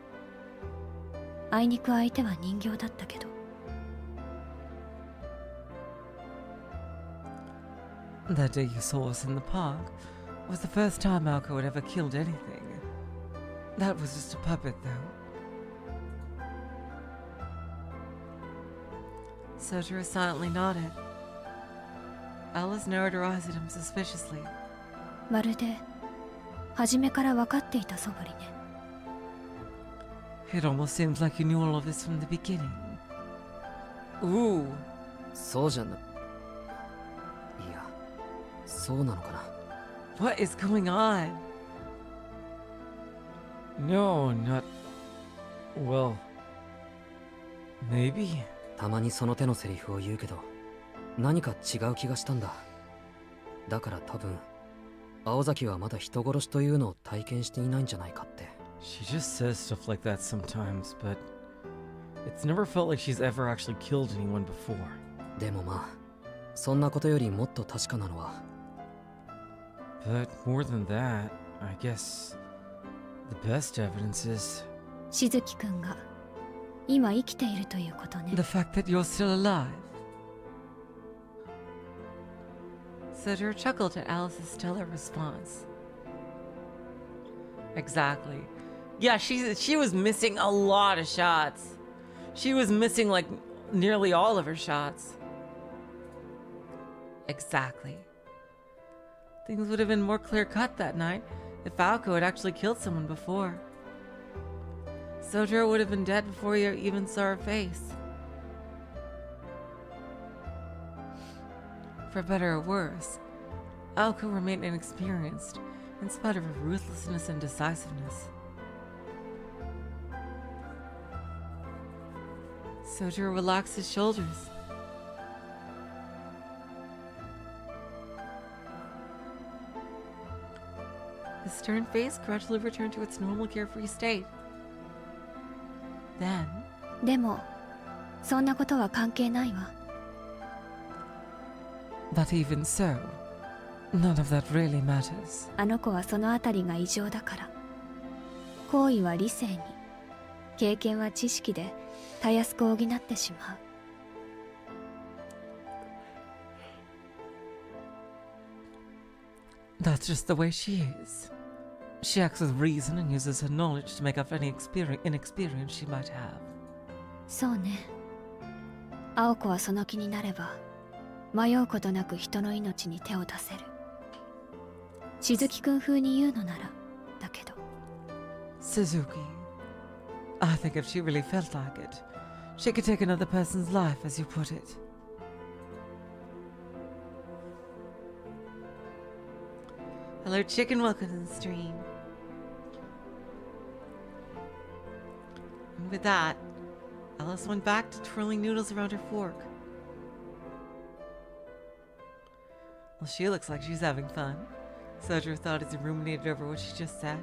あいにく相手は人形だったけど。
That day you saw us in the park was the first time Aoko had ever killed anything. That was just a puppet, though. Sojiro silently nodded. Alice narrowed her eyes at him suspiciously.
まるで初めから分かっていたそぶりね。
It almost seems like you knew all of this from the beginning. Ooh.
そうじゃないやそうなのかな
What is going on?
No, not. Well. Maybe?
たまにその手のセリフを言うけど何か違う気がしたんだだから多分青崎はまだ人殺しというのを体験していないんじゃないかって
She just says stuff like that sometimes, but it's never felt like she's ever actually killed anyone before.
でもまあそんなことよりもっと確かなのは
But more than that, I guess the best evidence is
しずきくんが今生きているということね。
The fact that you're still alive. Sojiro chuckled at Alice's stellar response. Exactly. Yeah, she was missing a lot of shots. She was missing like nearly all of her shots. Exactly. Things would have been more clear-cut that night if Aoko had actually killed someone before. Sojiro would have been dead before he even saw her face. For better or worse, Aoko remained inexperienced in spite of her ruthlessness and decisiveness. Soujirouu relaxed his shoulders. His stern face gradually returned to its normal carefree state. Then,
でもそんなことは関係ないわ。
but even so, none of that really matters.
あの子はそのあたりが異常だから。行為は理性に、経験は知識でたやすく補ってしまう。
That's just the way she is. She acts with reason and uses her knowledge to make up any inexperience she might have.
そうね。青子はその気になれば迷うことなく人の命に手を出せる。雫くん風に言うのならだけど。
Suzuki, I think if she really felt like it, she could take another person's life, as you put it. Hello, chicken. Welcome to the stream. And with that, Alice went back to twirling noodles around her fork. Well, she looks like she's having fun, Soujirouu thought as he ruminated over what she just said.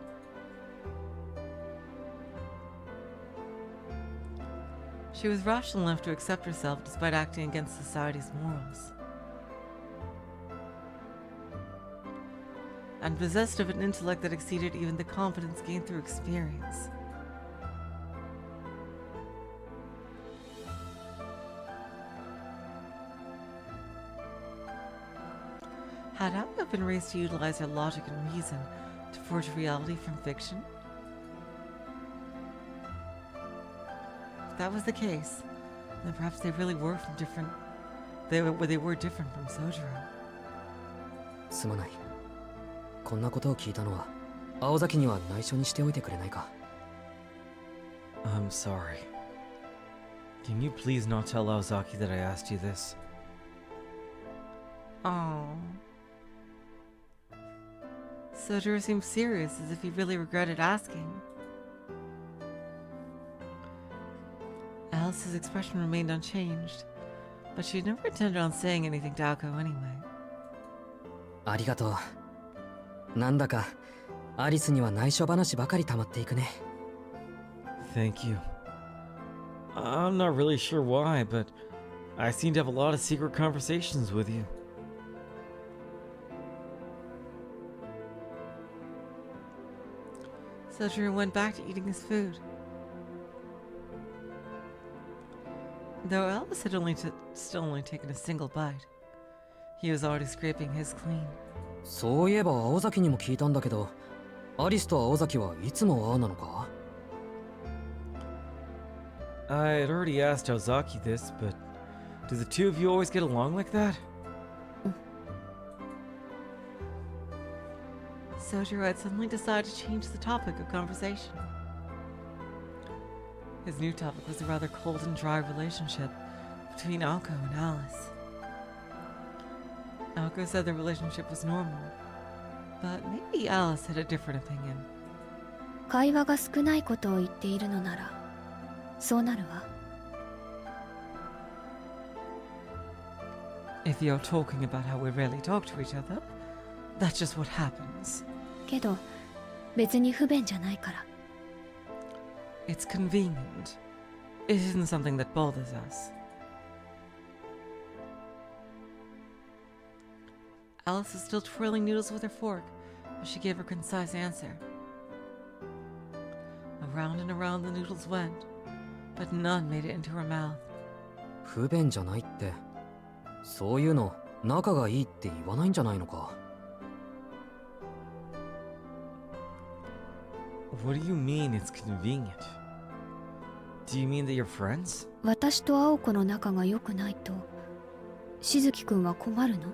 She was rational enough to accept herself despite acting against society's morals. And possessed of an intellect that exceeded even the confidence gained through experience. Had Abigail been raised to utilize her logic and reason to forge reality from fiction? If that was the case, then perhaps they really were from different. They were different from Soujirouu.
すまない。こんなことを聞いたのは青崎には内緒にしておいてくれないか。
I'm sorry. Can you please not tell Aozaki that I asked you this?
Oh. Soujirouu seemed serious, as if he really regretted asking. Alice's expression remained unchanged, but she never intended on saying anything to Aoko anyway.
ありがとう。なんだかアリスには内緒話ばかり溜まっていくね。
Thank you. I'm not really sure why, but I seem to have a lot of secret conversations with you.
Soujirouu went back to eating his food. Though Alice had still only taken a single bite, he was already scraping his clean.
そういえば青崎にも聞いたんだけど、アリスと青崎はいつもああなのか？
I had already asked Aozaki this, but do the two of you always get along like that?
Soujirouu had suddenly decided to change the topic of conversation. His new topic was a rather cold and dry relationship between Aoko and Alice. Aoko said the relationship was normal, but maybe Alice had a different opinion.
会話が少ないことを言っているのならそうなるわ。
If you're talking about how we rarely talk to each other, that's just what happens.
けど別に不便じゃないから。
It's convenient. It isn't something that bothers us. Alice was still twirling noodles with her fork as she gave her concise answer. Around and around the noodles went, but none made it into her mouth.
不便じゃないって、そういうの仲がいいって言わないんじゃないのか。
What do you mean it's convenient? Do you mean that you're friends?
私と青子の仲が良くないと雫くんは困るの？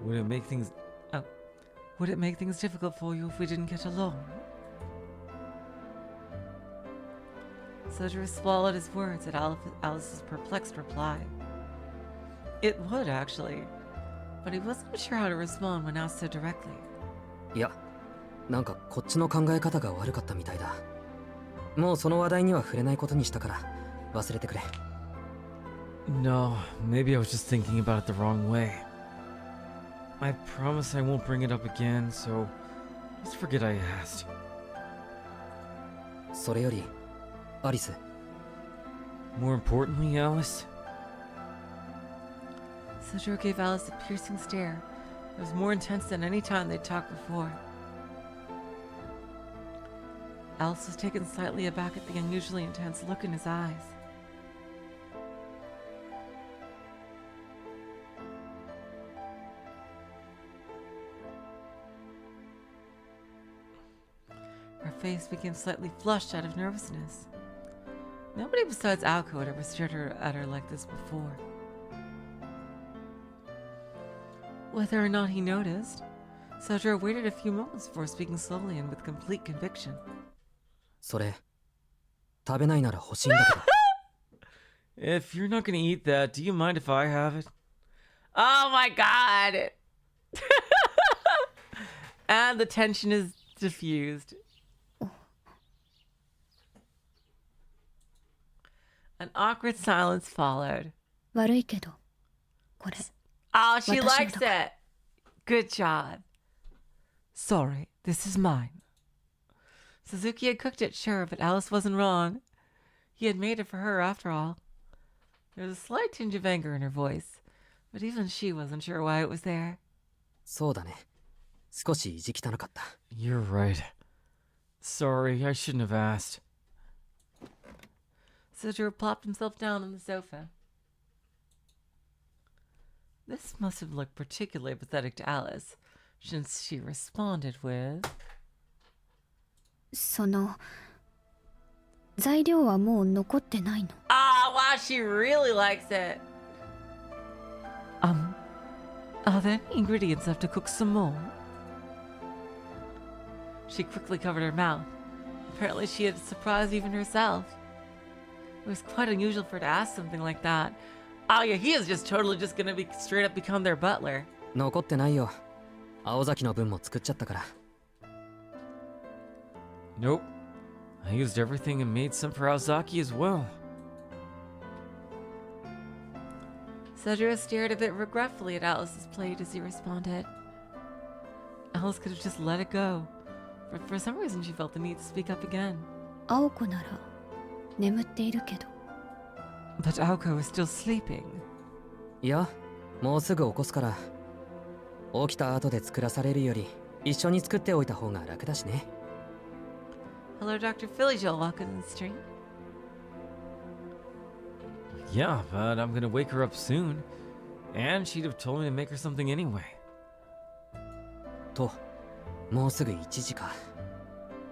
Would it make things difficult for you if we didn't get along? Soujirouu swallowed his words at Alice's perplexed reply. It would, actually, but he wasn't sure how to respond when asked so directly.
いや、なんかこっちの考え方が悪かったみたいだ。もうその話題には触れないことにしたから忘れてくれ。
No, maybe I was just thinking about it the wrong way. I promise I won't bring it up again, so just forget I asked.
それより、アリス。
More importantly, Alice,
Soujirouu gave Alice a piercing stare. It was more intense than any time they'd talked before. Alice was taken slightly aback at the unusually intense look in his eyes. Her face became slightly flushed out of nervousness. Nobody besides Aoko had ever stared at her like this before. Whether or not he noticed, Soujirouu waited a few moments before speaking slowly and with complete conviction.
それ、食べないなら欲しいんだけど。
if you're not gonna eat that, do you mind if I have it?
Oh my god! And the tension is diffused. An awkward silence followed.
悪いけどこれ
Oh, she likes
私のだから
it. Good job. Sorry, this is mine. Suzuki had cooked it, sure, but Alice wasn't wrong. He had made it for her, after all. There was a slight tinge of anger in her voice, but even she wasn't sure why it was there.
そうだね。少し意地汚かった。
You're right. Sorry, I shouldn't have asked.
Soujirouu plopped himself down on the sofa. This must have looked particularly pathetic to Alice, since she responded with,
その材料はもう残ってないの
"Ah, wow, she really likes it. Are there any ingredients left to cook some more?" She quickly covered her mouth. Apparently she had surprised even herself. It was quite unusual for her to ask something like that. Oh yeah, he is just totally just gonna be straight up become their butler.
残ってないよ。青崎の分も作っちゃったから。
Nope. I used everything and made some for Aozaki as well.
Soujirouu stared a bit regretfully at Alice's plate as he responded. Alice could have just let it go, but for some reason she felt the need to speak up again.
青子なら眠っているけど
But Aoko was still sleeping.
いや、もうすぐ起こすから。起きた後で作らされるより一緒に作っておいた方が楽だしね。
Hello, Dr. Philly Joel, walking in the street.
Yeah, but I'm gonna wake her up soon. And she'd have told me to make her something anyway.
と、もうすぐ1時か。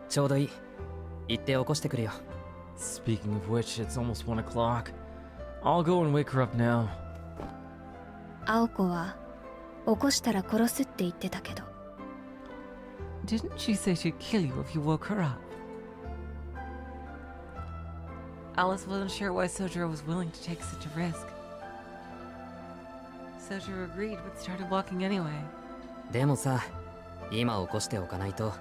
ちょうどいい。行って起こしてくるよ。
Speaking of which, it's almost 1 o'clock. I'll go and wake her up now.
青子は起こしたら殺すって言ってたけど
Didn't she say she'd kill you if you woke her up? Alice wasn't sure why Soujirouu was willing to take such a risk. Soujirouu agreed but started walking anyway.
でもさ、今起こしておかないと、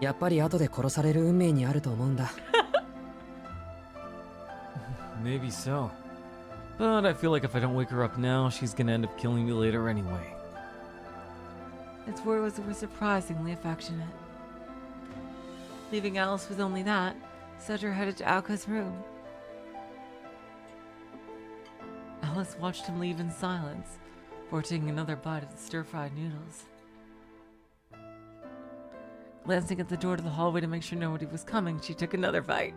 やっぱり後で殺される運命にあると思うんだ。
Maybe so. But I feel like if I don't wake her up now, she's gonna end up killing me later anyway.
Its words were surprisingly affectionate. Leaving Alice with only that, Soujirouu headed to Aoko's room. Alice watched him leave in silence, before taking another bite of the stir-fried noodles. Glancing at the door to the hallway to make sure nobody was coming, she took another bite.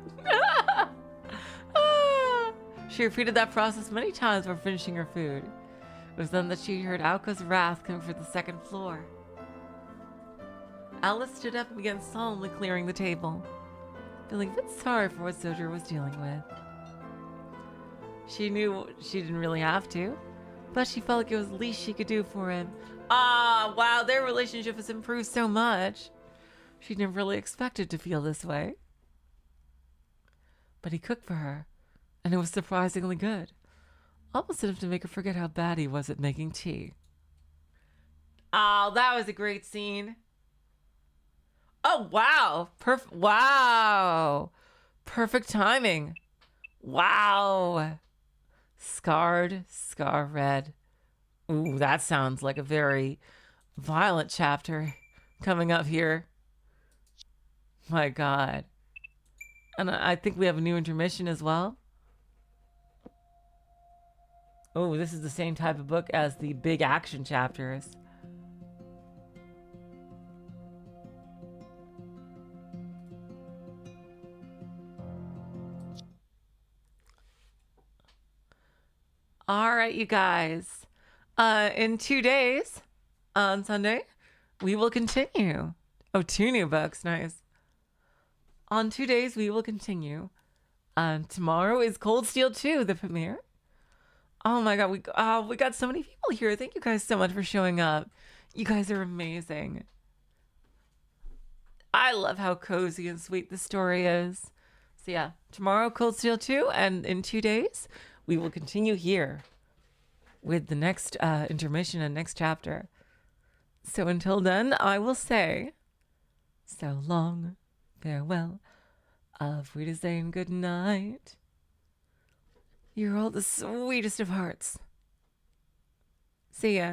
She repeated that process many times before finishing her food. It was then that she heard Aoko's wrath coming from the second floor. Alice stood up and began solemnly clearing the table, feeling a bit sorry for what Soujirouu was dealing with. She knew she didn't really have to, but she felt like it was the least she could do for him. Ah, wow, their relationship has improved so much. She never really expected to feel this way. But he cooked for her, and it was surprisingly good. Almost enough to make her forget how bad he was at making tea. Oh, that was a great scene. Oh, wow. Wow. Perfect timing. Wow. Scarred, scar red. Ooh, that sounds like a very violent chapter coming up here. My God. And I think we have a new intermission as well. Oh, this is the same type of book as the big action chapters. All right, you guys. In 2 days, on Sunday, we will continue. Oh, 2 new books. Nice. On 2 days, we will continue. Tomorrow is Cold Steel 2, the premiere. Oh my God, we got so many people here. Thank you guys so much for showing up. You guys are amazing. I love how cozy and sweet the story is. So yeah, tomorrow Cold Steel 2, and in 2 days, we will continue here with the next intermission and next chapter. So until then, I will say, so long, farewell, auf Wiedersehen, good night. You're all the sweetest of hearts. See ya.